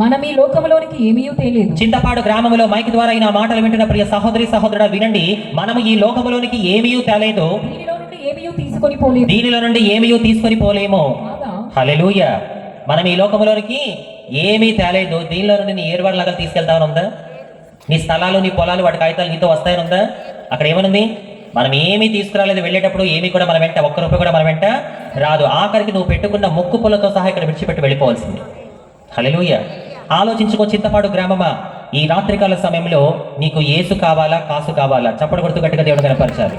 మనం ఈ లోకములోనికి ఏమీ తేలేదు. చింతపాడు గ్రామంలో మైక్ ద్వారా ఈ నా మాటలు వింటున్న ప్రియ సహోదరి సహోదరుడా వినండి. మనము ఈ లోకములోనికి ఏమీ తేలేదు, దీనిలో నుండి ఏమీ తీసుకొని పోలేదు, దీనిలో నుండి ఏమీ తీసుకొని పోలేము. హల్లెలూయా. మనం ఈ లోకములోనికి ఏమీ తేలేదు, దీనిలో నుండి నీ ఏర్వాడులాగా తీసుకెళ్తామని ఉందా? నీ స్థలాలు, నీ పొలాలు, వాటి కాగితాలు నీతో వస్తాయని ఉందా? అక్కడ ఏమనుంది? మనం ఏమీ తీసుకురాలేదు, వెళ్ళేటప్పుడు ఏమీ కూడా మన వెంట, ఒక్క రూపాయి కూడా మన వెంట రాదు. ఆఖరికి నువ్వు పెట్టుకున్న ముక్కు పుల్లతో సహా ఇక్కడ విడిచిపెట్టి వెళ్ళిపోవాల్సింది. హల్లెలూయా. ఆలోచించుకో చింతపాడు గ్రామమా, ఈ రాత్రికాల సమయంలో నీకు యేసు కావాలా, కాసు కావాలా? చప్పటి కొడుతూ గట్టిగా దేవుడు కనపరచాలి.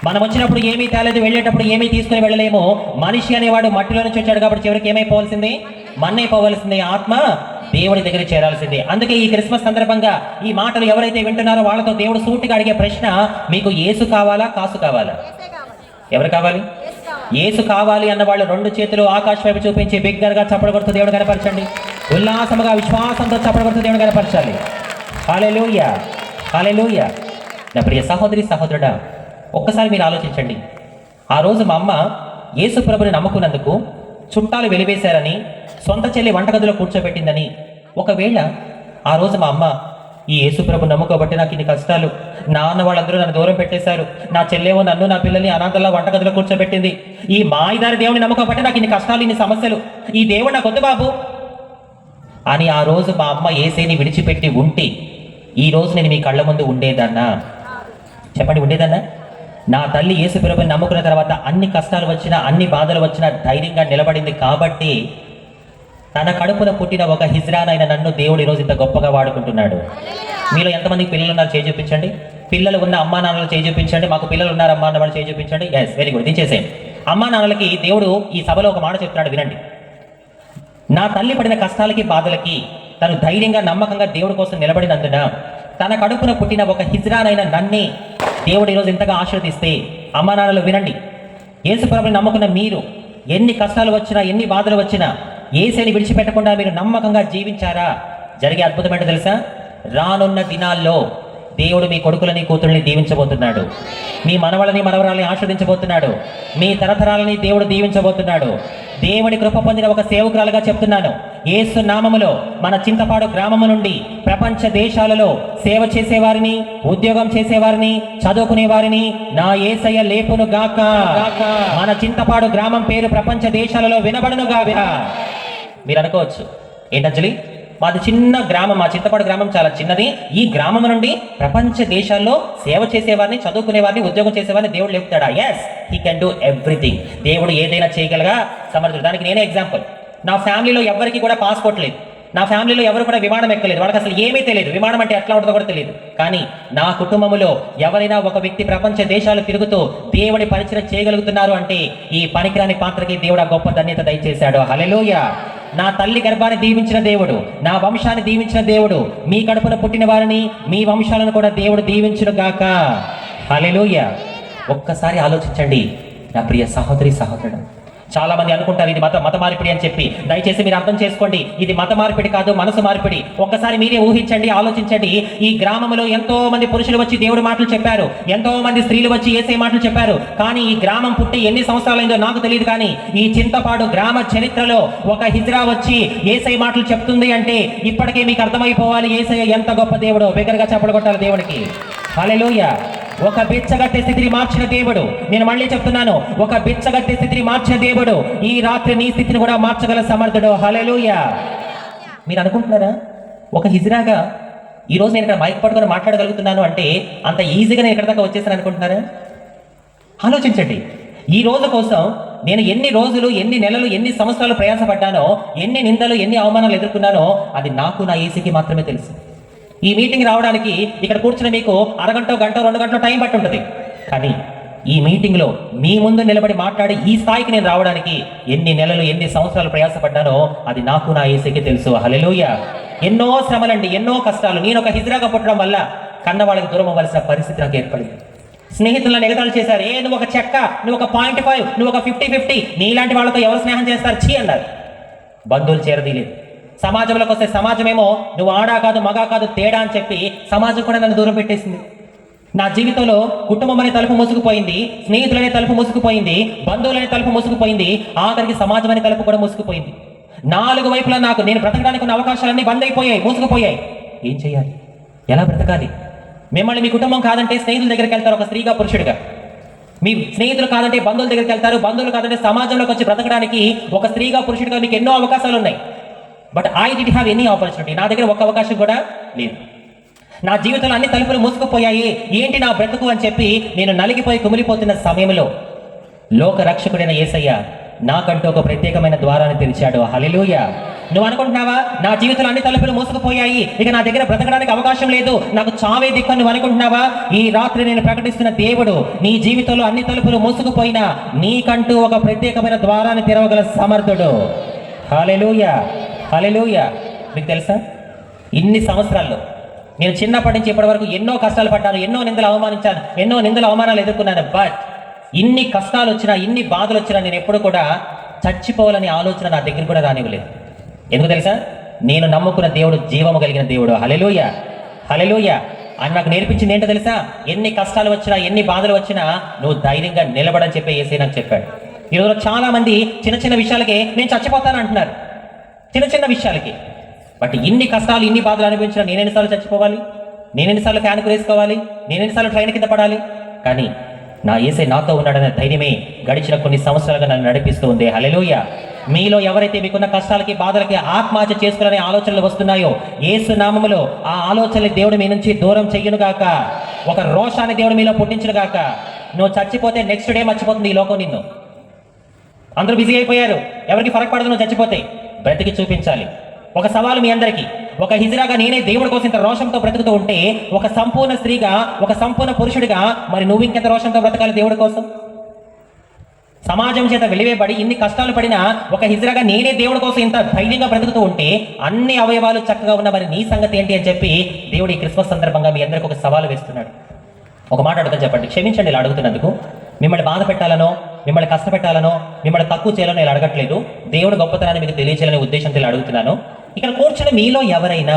మనం వచ్చినప్పుడు ఏమీ తేలేదు, వెళ్ళేటప్పుడు ఏమీ తీసుకుని వెళ్ళలేము. మనిషి అనేవాడు మట్టిలో నుంచి వచ్చాడు కాబట్టి చివరికి ఏమైపోవాల్సింది? మన్నైపోవలసింది. ఆత్మ దేవుడి దగ్గర చేరాల్సిందే. అందుకే ఈ క్రిస్మస్ సందర్భంగా ఈ మాటలు ఎవరైతే వింటున్నారో వాళ్ళతో దేవుడు సూటిగా అడిగే ప్రశ్న, మీకు యేసు కావాలా, కాసు కావాలా? ఎవరు కావాలి? యేసు కావాలి అన్న వాళ్ళు 2 చేతులు ఆకాశం వైపు చూపించి బిగ్గరగా చప్పటి కొడుతూ దేవుడు కనపరచండి. ఉల్లాసముగా విశ్వాసంతో చప్పటి కొడుతూ దేవుడు కనపరచాలి. హల్లెలూయా, హల్లెలూయా. నా ప్రియ సహోదరి సహోదరుడా, ఒక్కసారి మీరు ఆలోచించండి. ఆ రోజు మా అమ్మ యేసు ప్రభుని నమ్ముకున్నందుకు చుట్టాలు వెలివేశారని, సొంత చెల్లి వంటగదిలో కూర్చోబెట్టిందని, ఒకవేళ ఆ రోజు మా అమ్మ ఈ యేసు ప్రభు నమ్ముకోబట్టి నాకు ఇన్ని కష్టాలు, నాన్న వాళ్ళందరూ నన్ను దూరం పెట్టేశారు, నా చెల్లేమో నన్ను నా పిల్లల్ని అనాథలా వంటగదిలో కూర్చోబెట్టింది, ఈ మాయదారి దేవుని నమ్ముకోబట్టి నాకు ఇన్ని కష్టాలు, ఇన్ని సమస్యలు, ఈ దేవుడు నాకు వద్దు బాబు అని ఆ రోజు మా అమ్మ యేసేని విడిచిపెట్టి ఉంటే ఈ రోజు నేను మీ కళ్ళ ముందు ఉండేదన్నా? చెప్పండి, ఉండేదన్నా? నా తల్లి యేసు ప్రభుని నమ్ముకున్న తర్వాత అన్ని కష్టాలు వచ్చినా, అన్ని బాధలు వచ్చినా ధైర్యంగా నిలబడింది కాబట్టి తన కడుపున పుట్టిన ఒక హిజ్రానైన నన్ను దేవుడు ఈరోజు ఇంత గొప్పగా వాడుకుంటున్నాడు. మీలో ఎంతమందికి పిల్లలు ఉన్నారు చేయి చూపించండి. పిల్లలు ఉన్న అమ్మా నాన్నలు చేయి చూపించండి. మాకు పిల్లలు ఉన్నారు అమ్మా అన్న వాళ్ళు చేయి చూపించండి. ఎస్, వెరీ గుడ్, దించేసేయండి. అమ్మా నాన్నలకి దేవుడు ఈ సభలో ఒక మాట చెప్తున్నాడు, వినండి. నా తల్లి పడిన కష్టాలకి, బాధలకి తను ధైర్యంగా, నమ్మకంగా దేవుడి కోసం నిలబడినందున తన కడుపున పుట్టిన ఒక హిజ్రానైన నన్నే దేవుడు ఈరోజు ఇంతగా ఆశీర్వదిస్తే, అమ్మా నాన్నలు వినండి, యేసు ప్రభుని నమ్ముకున్న మీరు ఎన్ని కష్టాలు వచ్చినా, ఎన్ని బాధలు వచ్చినా యేసుని విడిచిపెట్టకుండా మీరు నమ్మకంగా జీవించారా? జరిగే అద్భుతం ఏంటో తెలుసా? రానున్న దినాల్లో దేవుడు మీ కొడుకులని, కూతుర్ని దీవించబోతున్నాడు. మీ మనవలని, మనవరాలని ఆస్వాదించబోతున్నాడు. మీ తరతరాలని దేవుడు దీవించబోతున్నాడు. దేవుని కృప పొందిన ఒక సేవకురాలుగా చెప్తున్నాను, యేసు నామములో మన చింతపాడు గ్రామము నుండి ప్రపంచ దేశాలలో సేవ చేసేవారిని, ఉద్యోగం చేసేవారిని, చదువుకునే వారిని నా యేసయ్య లేపును గాక. మన చింతపాడు గ్రామం పేరు ప్రపంచ దేశాలలో వినబడును గాక. మీరు అనుకోవచ్చు, ఏంటంజలి మాది చిన్న గ్రామం, మా చింతపాడు గ్రామం చాలా చిన్నది, ఈ గ్రామం నుండి ప్రపంచ దేశాల్లో సేవ చేసేవారిని, చదువుకునేవారిని, ఉద్యోగం చేసేవారిని దేవుడు లేపుతాడా? Yes, he can do everything. దేవుడు ఏదైనా చేయగలగా సమర్థుడు. దానికి నేనే ఎగ్జాంపుల్. నా ఫ్యామిలీలో ఎవరికి కూడా పాస్పోర్ట్ లేదు, నా ఫ్యామిలీలో ఎవరు కూడా విమానం ఎక్కలేదు, వాళ్ళకి అసలు ఏమీ తెలియదు, విమానం అంటే ఎట్లా ఉంటుందో కూడా తెలియదు. కానీ నా కుటుంబంలో ఎవరైనా ఒక వ్యక్తి ప్రపంచ దేశాలు తిరుగుతూ దేవుడి పరిచయం చేయగలుగుతున్నారు అంటే ఈ పనికిరాని పాత్రకి దేవుడు గొప్ప ధన్యత దయచేశాడు. హల్లెలూయా. నా తల్లి గర్భాన్ని దీవించిన దేవుడు, నా వంశాన్ని దీవించిన దేవుడు, మీ కడుపున పుట్టిన వారిని, మీ వంశాలను కూడా దేవుడు దీవించును గాక. హల్లెలూయా. ఒక్కసారి ఆలోచించండి నా ప్రియ సహోదరి సహోదరుడు. చాలా మంది అనుకుంటారు ఇది మత మార్పిడి అని చెప్పి. దయచేసి మీరు అర్థం చేసుకోండి, ఇది మత మార్పిడి కాదు, మనసు మార్పిడి. ఒక్కసారి మీరే ఊహించండి, ఆలోచించండి. ఈ గ్రామంలో ఎంతో మంది పురుషులు వచ్చి దేవుడి మాటలు చెప్పారు, ఎంతో మంది స్త్రీలు వచ్చి యేసయ్య మాటలు చెప్పారు. కానీ ఈ గ్రామం పుట్టి ఎన్ని సంవత్సరాలైందో నాకు తెలియదు, కానీ ఈ చింతపాడు గ్రామ చరిత్రలో ఒక హిజ్రా వచ్చి యేసయ్య మాటలు చెప్తుంది అంటే ఇప్పటికే మీకు అర్థమైపోవాలి యేసయ్య ఎంత గొప్ప దేవుడో. బిగ్గరగా చప్పట్లు కొట్టాలి దేవుడికి. హల్లెలూయా. ఒక బిచ్చగట్టె స్థితిని మార్చిన దేవుడు, నేను మళ్ళీ చెప్తున్నాను, ఒక బిచ్చగట్టె స్థితిని మార్చిన దేవుడు ఈ రాత్రి నీ స్థితిని కూడా మార్చగల సమర్థుడు. హల్లెలూయా. మీరు అనుకుంటున్నారా ఒక హిజ్రాగా ఈరోజు నేను ఇక్కడ మైక్ పట్టుకొని మాట్లాడగలుగుతున్నాను అంటే అంత ఈజీగా నేను ఇక్కడ దాకా వచ్చేసాను అనుకుంటున్నారా? ఆలోచించండి. ఈ రోజు కోసం నేను ఎన్ని రోజులు, ఎన్ని నెలలు, ఎన్ని సంవత్సరాలు ప్రయాసపడ్డానో, ఎన్ని నిందలు, ఎన్ని అవమానాలు ఎదుర్కొన్నానో అది నాకు, నా యేసుకి మాత్రమే తెలుసు. ఈ మీటింగ్ రావడానికి ఇక్కడ కూర్చుని మీకు అరగంట, గంట, 2 గంటలు టైం పట్టి ఉంటుంది. కానీ ఈ మీటింగ్లో మీ ముందు నిలబడి మాట్లాడి ఈ స్థాయికి నేను రావడానికి ఎన్ని నెలలు, ఎన్ని సంవత్సరాలు ప్రయాసపడ్డానో అది నాకు, నా యేసుకి తెలుసు. హల్లెలూయా. ఎన్నో శ్రమలండి, ఎన్నో కష్టాలు. నేను ఒక హిజ్రాగా పుట్టడం వల్ల కన్న వాళ్ళకి దూరం అవ్వాల్సిన పరిస్థితి నాకు ఏర్పడింది. స్నేహితులను ఎగతాళి చేశారు. నువ్వు ఒక చెక్క, నువ్వు ఒక 0.5, నువ్వు ఒక 50-50, నీలాంటి వాళ్ళతో ఎవరు స్నేహం చేస్తారు, చీ అన్నారు. బంధువులు చేరదీలేదు. సమాజంలోకి వస్తే సమాజమేమో నువ్వు ఆడా కాదు, మగా కాదు, తేడా అని చెప్పి సమాజం కూడా నన్ను దూరం పెట్టేసింది. నా జీవితంలో కుటుంబం అనే తలుపు మూసుకుపోయింది, స్నేహితులనే తలుపు మూసుకుపోయింది, బంధువులనే తలుపు మూసుకుపోయింది, ఆఖరికి సమాజం అనే తలుపు కూడా మూసుకుపోయింది. 4 వైపులా నేను బ్రతకడానికి ఉన్న అవకాశాలన్నీ బంద్ అయిపోయాయి, మూసుకుపోయాయి. ఏం చేయాలి? ఎలా బ్రతకాలి? మిమ్మల్ని మీ కుటుంబం కాదంటే స్నేహితుల దగ్గరికి వెళ్తారు, ఒక స్త్రీగా, పురుషుడిగా. మీ స్నేహితులు కాదంటే బంధువుల దగ్గరికి వెళ్తారు, బంధువులు కాదంటే సమాజంలోకి వచ్చి బ్రతకడానికి ఒక స్త్రీగా, పురుషుడిగా మీకు ఎన్నో అవకాశాలు ఉన్నాయి. But I did have any opportunity. నా దగ్గర ఒక్క అవకాశం కూడా లేదు. నా జీవితంలో అన్ని తలుపులు మూసుకుపోయాయి, ఏంటి నా బ్రతుకు అని చెప్పి నేను నలిగిపోయి కుమిలిపోతున్న సమయంలో లోక రక్షకుడైన యేసయ్య నాకంటూ ఒక ప్రత్యేకమైన ద్వారాన్ని తెరిచాడు. హల్లెలూయా. నువ్వు అనుకుంటున్నావా నా జీవితంలో అన్ని తలుపులు మూసుకుపోయాయి, ఇక నా దగ్గర బ్రతకడానికి అవకాశం లేదు, నాకు చావే దిక్కు నువ్వు అనుకుంటున్నావా? ఈ రాత్రి నేను ప్రకటిస్తున్న దేవుడు నీ జీవితంలో అన్ని తలుపులు మూసుకుపోయినా నీకంటూ ఒక ప్రత్యేకమైన ద్వారాన్ని తెరవగల సమర్థుడు. హల్లెలూయా, హల్లెలూయా. మీకు తెలుసా, ఇన్ని సంవత్సరాల్లో నేను చిన్నప్పటి నుంచి ఇప్పటి వరకు ఎన్నో కష్టాలు పడ్డాను, ఎన్నో నిందలు అవమానాలు ఎదుర్కొన్నాను. బట్ ఇన్ని కష్టాలు వచ్చినా, ఇన్ని బాధలు వచ్చినా నేను ఎప్పుడు కూడా చచ్చిపోవాలని ఆలోచన నా దగ్గర కూడా రానివ్వలేదు. ఎందుకు తెలుసా? నేను నమ్ముకున్న దేవుడు జీవము కలిగిన దేవుడు. హల్లెలూయా, హల్లెలూయా. ఆయన నాకు నేర్పించింది ఏంటో తెలుసా? ఎన్ని కష్టాలు వచ్చినా, ఎన్ని బాధలు వచ్చినా నువ్వు ధైర్యంగా నిలబడని చెప్పి యేసయ్య నాకు చెప్పాడు. ఈరోజు చాలా మంది చిన్న చిన్న విషయాలకి నేను చచ్చిపోతాను అంటున్నారు, చిన్న చిన్న విషయాలకి. బట్ ఇన్ని కష్టాలు, ఇన్ని బాధలు అనిపించినా నేను ఎన్నిసార్లు చచ్చిపోవాలి, నేను ఎన్నిసార్లు ఫ్యాన్కు వేసుకోవాలి, నేను ఎన్నిసార్లు ట్రైన్ కింద పడాలి? కానీ నా యేసయ్య నాతో ఉన్నాడనే ధైర్యమే గడిచిన కొన్ని సంవత్సరాలుగా నన్ను నడిపిస్తూ ఉంది. హల్లెలూయా. మీలో ఎవరైతే మీకున్న కష్టాలకి, బాధలకి ఆత్మహత్య చేసుకునే ఆలోచనలు వస్తున్నాయో, యేసు నామములో ఆ ఆలోచనలు దేవుడు మీ నుంచి దూరం చెయ్యును గాక. ఒక రోషాన్ని దేవుడు మీలో పుట్టించును గాక. నువ్వు చచ్చిపోతే నెక్స్ట్ డే మర్చిపోతుంది ఈ లోకం నిన్ను. అందరూ బిజీ అయిపోయారు, ఎవరికి ఫరక్ పడదు నువ్వు చచ్చిపోతే. బ్రతికి చూపించాలి. ఒక సవాలు మీ అందరికీ. ఒక హిజ్రాగా నేనే దేవుడి కోసం ఇంత రోషంతో బ్రతుకుతూ ఉంటే, ఒక సంపూర్ణ స్త్రీగా, ఒక సంపూర్ణ పురుషుడిగా మరి నువ్వు ఇంకెంత రోషంతో బ్రతకాలి దేవుడి కోసం? సమాజం చేత వెలివేయబడి ఇన్ని కష్టాలు పడినా ఒక హిజ్రాగా నేనే దేవుడి కోసం ఇంత ధైర్యంగా బ్రతుకుతూ ఉంటే, అన్ని అవయవాలు చక్కగా ఉన్న మరి నీ సంగతి ఏంటి అని చెప్పి దేవుడు ఈ క్రిస్మస్ సందర్భంగా మీ అందరికీ ఒక సవాలు వేస్తున్నాడు. ఒక మాట అడుగుతా, చెప్పండి. క్షమించండి ఇలా అడుగుతున్నందుకు. మిమ్మల్ని బాధ పెట్టాలనో, మిమ్మల్ని కష్టపెట్టాలనో, మిమ్మల్ని తక్కువ చేయాలనో ఇలా అడగట్లేదు. దేవుడు గొప్పతనాన్ని మీకు తెలియచేయాలనే ఉద్దేశంతో ఇలా అడుగుతున్నాను. ఇక్కడ కూర్చుని మీలో ఎవరైనా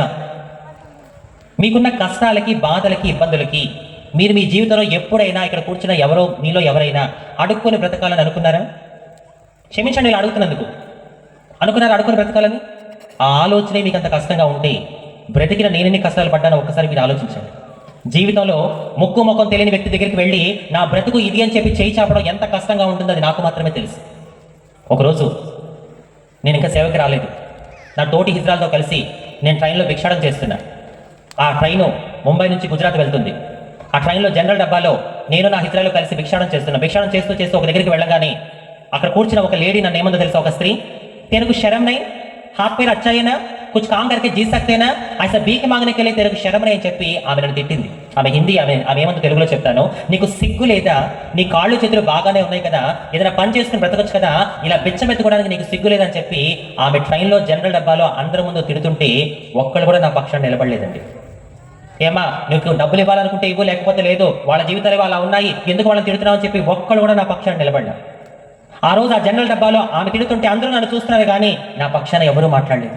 మీకున్న కష్టాలకి, బాధలకి, ఇబ్బందులకి మీరు మీ జీవితంలో ఎప్పుడైనా ఇక్కడ కూర్చున్న మీలో ఎవరైనా అడుక్కొని బ్రతకాలని అనుకున్నారా? క్షమించండి ఇలా అడుగుతున్నందుకు. అనుకున్నారా అడుక్కొని బ్రతకాలని? ఆ ఆలోచనే మీకు అంత కష్టంగా ఉంటే, బ్రతికిన నేనెన్ని కష్టాలు పడ్డానో ఒక్కసారి మీరు ఆలోచించండి. జీవితంలో ముక్కు ముఖం తెలియని వ్యక్తి దగ్గరికి వెళ్ళి నా బ్రతుకు ఇది అని చెప్పి చేయి చాపడం ఎంత కష్టంగా ఉంటుందో అది నాకు మాత్రమే తెలుసు. ఒకరోజు నేను ఇంకా సేవకి రాలేదు. నా తోటి హిజ్రాలతో కలిసి నేను ట్రైన్లో భిక్షాటన చేస్తున్నా. ఆ ట్రైను ముంబై నుంచి గుజరాత్ వెళ్తుంది. ఆ ట్రైన్లో జనరల్ డబ్బాలో నేను నా హిజ్రాలో కలిసి భిక్షాటన చేస్తున్నా. భిక్షాటన చేస్తూ ఒక దగ్గరికి వెళ్ళగానే అక్కడ కూర్చున్న ఒక లేడీ నన్ను ఏమందో తెలుసా? ఒక స్త్రీ, तेरे को शर्म नहीं, हाथ पैर अच्छा है ना, कुछ काम करके जी सकते ना, ऐसा भीख मांगने के लिए तेरे को शर्म नहीं అని చెప్పి ఆమె నన్ను తిట్టింది. ఆమె హిందీ, ఆమె ఏమందో తెలుగులో చెప్తాను. నీకు సిగ్గు లేదా? నీ కాళ్ళు చేతులు బాగానే ఉన్నాయి కదా, ఏదైనా పని చేసుకుని బ్రతకొచ్చు కదా, ఇలా బిచ్చం ఎత్తుకోవడానికి నీకు సిగ్గు లేదని చెప్పి ఆమె ట్రైన్లో జనరల్ డబ్బాలో అందరి ముందు తిడుతుంటే ఒక్కళ్ళు కూడా నా పక్షాన్ని నిలబడలేదండి. ఏమా నీకు డబ్బులు ఇవ్వాలనుకుంటే ఇవ్వు, లేకపోతే లేదు, వాళ్ళ జీవితాలు అలా ఉన్నాయి, ఎందుకు వాళ్ళని తిడుతున్నావు అని చెప్పి ఒక్కళ్ళు కూడా నా పక్షాన్ని నిలబడ్డా. ఆ రోజు ఆ జనరల్ డబ్బాలో ఆమె తిడుతుంటే అందరూ నన్ను చూస్తున్నారు కానీ నా పక్షాన ఎవరూ మాట్లాడలేదు.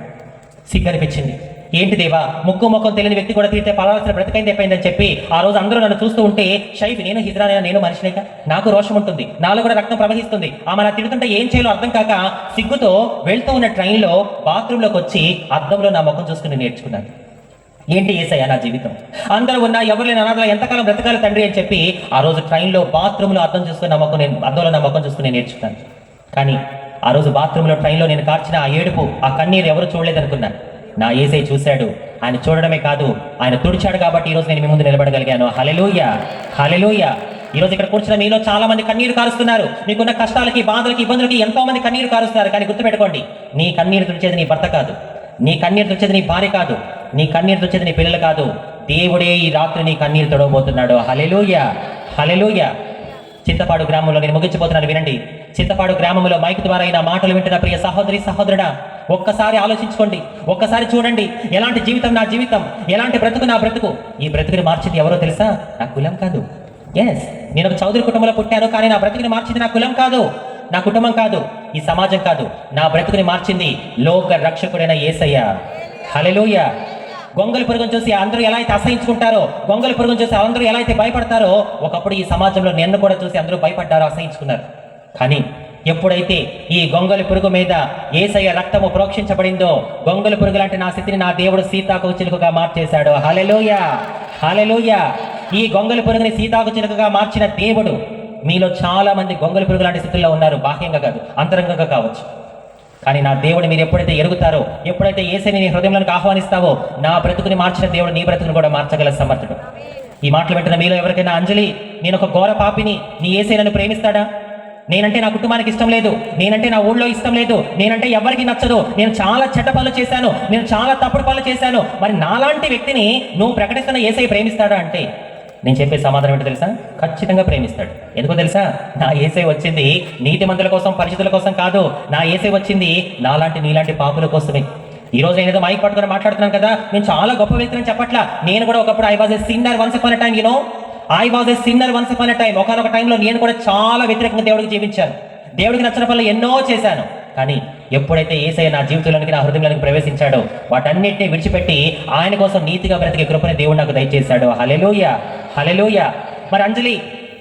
సిగ్గు అనిపించింది. ఏంటి దేవా, ముక్కు ముఖం తెలియని వ్యక్తి కూడా తిడితే పలాల్సిన బ్రతకైంది అయిపోయిందని చెప్పి ఆ రోజు అందరూ నన్ను చూస్తూ ఉంటే, షైఫ్ నేను హిజ్రానైనా, నేను మనిషినేగా, నాకు రోషం ఉంటుంది, నాలో కూడా రక్తం ప్రవహిస్తుంది. ఆమె నా తిడుతుంటే ఏం చేయాలో అర్థం కాక సిగ్గుతో వెళ్తూ ఉన్న ట్రైన్లో బాత్రూంలోకి వచ్చి అద్దంలో నా ముఖం చూసుకుని నేర్చుకున్నాను. ఏంటి యేసయ్య నా జీవితం, అందరూ ఉన్నా ఎవరు లేని అనాథలా ఎంతకాలం బ్రతకాలి తండ్రి అని చెప్పి ఆ రోజు ట్రైన్లో బాత్రూంలో అద్దం చూసుకుని అద్దంలో నా ముఖం చూసుకుని నేర్చుకున్నాను. కానీ ఆ రోజు బాత్రూంలో ట్రైన్లో నేను కార్చిన ఆ ఏడుపు, ఆ కన్నీరు ఎవరు చూడలేదనుకున్నాను. నా యేసయ్య చూశాడు. ఆయన చూడడమే కాదు, ఆయన తుడిచాడు కాబట్టి ఈరోజు నేను మీ ముందు నిలబడగలిగాను. హల్లెలూయా, హల్లెలూయా. ఈరోజు ఇక్కడ కూర్చున్న మీలో చాలా మంది కన్నీరు కారుస్తున్నారు. మీకున్న కష్టాలకి, బాధలకి, ఇబ్బందులకి ఎంతో మంది కన్నీరు కారుస్తున్నారు. కానీ గుర్తుపెట్టుకోండి, నీ కన్నీరు తుడిచేది నీ భర్త కాదు, నీ కన్నీరు తుడిచేది నీ భార్య కాదు, నీ కన్నీరు తుడిచేది నీ పిల్లలు కాదు. దేవుడే ఈ రాత్రి నీ కన్నీరు తొడవబోతున్నాడు. హల్లెలూయా, హల్లెలూయా. చింతపాడు గ్రామంలో నేను ముగించబోతున్నాను, వినండి. చింతపాడు గ్రామంలో మైక్ ద్వారా అయిన మాటలు వింటున్న ప్రియ సహోదరి, సహోదరుడా, ఒక్కసారి ఆలోచించుకోండి, ఒక్కసారి చూడండి. ఎలాంటి జీవితం నా జీవితం, ఎలాంటి బ్రతుకు నా బ్రతుకు. ఈ బ్రతుకుని మార్చింది ఎవరో తెలుసా? నా కులం కాదు. ఎస్, నేను ఒక చౌదరి కుటుంబంలో పుట్టాను, కానీ నా బ్రతుకుని మార్చింది నా కులం కాదు, నా కుటుంబం కాదు, ఈ సమాజం కాదు. నా బ్రతుకుని మార్చింది లోక రక్షకుడైన యేసయ్య. హల్లెలూయా. గొంగలి పురుగును చూసి అందరూ ఎలా అయితే అసహించుకుంటారో, గొంగలి పురుగును చూసి అందరూ ఎలా అయితే భయపడతారో, ఒకప్పుడు ఈ సమాజంలో నిన్ను కూడా చూసి అందరూ భయపడ్డారో, అసహించుకున్నారు. కానీ ఎప్పుడైతే ఈ గొంగలి పురుగు మీద యేసయ్య రక్తము ప్రోక్షించబడిందో, గొంగలి పురుగు లాంటి నా స్థితిని నా దేవుడు సీతాకు చిలుకగా మార్చేశాడు. హల్లెలూయా, హల్లెలూయా. ఈ గొంగలి పురుగుని సీతాకు చిలుకగా మార్చిన దేవుడు, మీలో చాలా మంది గొంగలి పురుగు లాంటి స్థితిలో ఉన్నారు, బాహ్యంగా కాదు, అంతరంగంగా కావచ్చు. కానీ నా దేవుడు మీరు ఎప్పుడైతే ఎరుగుతారో, ఎప్పుడైతే యేసయ్యని నీ హృదయంలోకి ఆహ్వానిస్తావో, నా బ్రతుకుని మార్చిన దేవుడు నీ బ్రతుకుని కూడా మార్చగల సమర్థుడు. ఈ మాటలు వింటున్న మీలో ఎవరికైనా, అంజలి, నేను ఒక ఘోర పాపిని, నీ యేసయ్య నన్ను ప్రేమిస్తాడా? నేనంటే నా కుటుంబానికి ఇష్టం లేదు, నేనంటే నా ఊళ్ళో ఇష్టం లేదు, నేనంటే ఎవరికి నచ్చదు, నేను చాలా చెడ్డ పనులు చేశాను, నేను చాలా తప్పుడు పనులు చేశాను, మరి నాలాంటి వ్యక్తిని నువ్వు ప్రకటిస్తున్న యేసయ్య ప్రేమిస్తాడా అంటే, నేను చెప్పే సమాధానం ఏంటో తెలుసా? ఖచ్చితంగా ప్రేమిస్తాడు. ఎందుకో తెలుసా? నా యేసయ్య వచ్చింది నీతిమంతుల కోసం, పరిశుద్ధుల కోసం కాదు. నా యేసయ్య వచ్చింది నాలాంటి నీలాంటి పాపుల కోసమే. ఈ రోజు నేను ఏదో మైక్ పట్టుకొని మాట్లాడుతున్నాను కదా, నేను చాలా గొప్ప వ్యక్తిని చెప్పట్లా. నేను కూడా ఒకప్పుడు I was a sinner once upon a time, I was a sinner once upon a time. ఒకనొక టైంలో నేను కూడా చాలా వ్యతిరేకంగా దేవుడికి జీవించాను, దేవుడికి నచ్చిన పనులు ఎన్నో చేశాను. కానీ ఎప్పుడైతే యేసయ్య నా జీవితంలోనికి, నా హృదయంలోనికి ప్రవేశించాడో, వాటన్నిటిని విడిచిపెట్టి ఆయన కోసం నీతిగా బ్రతికే కృపని దేవుడు నాకు దయచేశాడు. హల్లెలూయా, హల్లెలూయా. మరి అంజలి,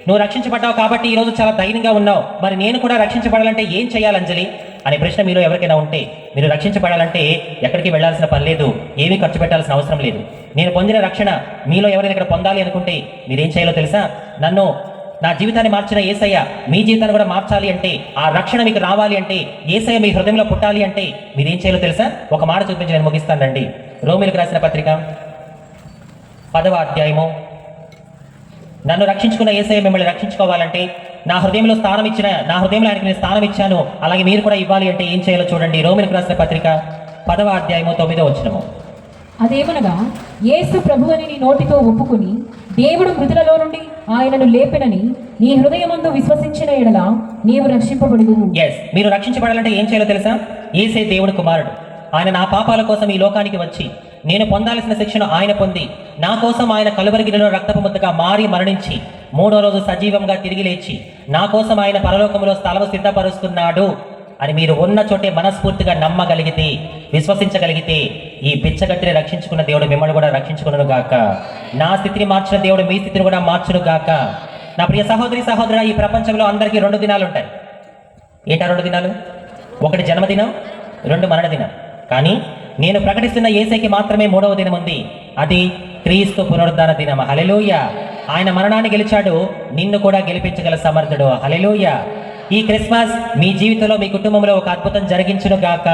నువ్వు రక్షించబడ్డావు కాబట్టి ఈరోజు చాలా ధైర్యంగా ఉన్నావు. మరి నేను కూడా రక్షించబడాలంటే ఏం చేయాలి అంజలి అనే ప్రశ్న మీలో ఎవరికైనా ఉంటే, మీరు రక్షించబడాలంటే ఎక్కడికి వెళ్ళాల్సిన పని లేదు, ఏమీ ఖర్చు పెట్టాల్సిన అవసరం లేదు. నేను పొందిన రక్షణ మీలో ఎవరైనా ఇక్కడ పొందాలి అనుకుంటే మీరేం చేయాలో తెలుసా? నా జీవితాన్ని మార్చిన యేసయ్య మీ జీవితాన్ని కూడా మార్చాలి అంటే, ఆ రక్షణ మీకు రావాలి అంటే, యేసయ్య మీ హృదయంలో పుట్టాలి అంటే మీరేం చేయాలో తెలుసా? ఒక మాట చూపించి నేను ముగిస్తానండి. రోమీయులకు రాసిన పత్రిక 10వ అధ్యాయము. నన్ను రక్షించుకున్న యేసయ్య మిమ్మల్ని రక్షించుకోవాలంటే, నా హృదయంలో ఆయనకి నేను స్థానం ఇచ్చాను, అలాగే మీరు కూడా ఇవ్వాలి అంటే ఏం చేయాలో చూడండి. రోమీయులకు రాసిన పత్రిక 10వ అధ్యాయము 9వ వచనము. అదేమనగా, యేసు ప్రభువని నీ నోటితో ఒప్పుకుని దేవుడు మృతులలో నుండి ఆయనను లేపెనని నీ హృదయమందు విశ్వసించిన ఎడల నీవు రక్షింపబడుదువు. మీరు రక్షించబడాలంటే ఏం చేయాలో తెలుసా? యేసే దేవుడు కుమారుడు. ఆయన నా పాపాల కోసం ఈ లోకానికి వచ్చి, నేను పొందాల్సిన శిక్షను ఆయన పొంది, నా కోసం ఆయన కలువరి గిన్నెలో రక్తపు ముద్దగా మారి మరణించి, 3వ రోజు సజీవంగా తిరిగి లేచి, నా కోసం ఆయన పరలోకములో స్థలము సిద్ధపరుస్తున్నాడు అని మీరు ఉన్న చోటే మనస్ఫూర్తిగా నమ్మగలిగితే, విశ్వసించగలిగితే, ఈ బిచ్చగట్టిని రక్షించుకున్న దేవుడు మిమ్మల్ని కూడా రక్షించుకును గాక. నా స్థితిని మార్చిన దేవుడు మీ స్థితిని కూడా మార్చును గాక. నా ప్రియ సహోదరి, సహోదరుడా, ఈ ప్రపంచంలో అందరికీ 2 దినాలు ఉంటాయి. ఏంటా 2 దినాలు? ఒకటి జన్మదినం, 2 మరణ దినం. కానీ నేను ప్రకటిస్తున్న యేసయ్యకి మాత్రమే 3వ దినం ఉంది. అది క్రీస్తు పునరుద్ధాన దినం. హల్లెలూయా. ఆయన మరణాన్ని గెలిచాడు, నిన్ను కూడా గెలిపించగల సమర్థుడు. హల్లెలూయా. ఈ క్రిస్మస్ మీ జీవితంలో, మీ కుటుంబంలో ఒక అద్భుతం జరిగించును గాక.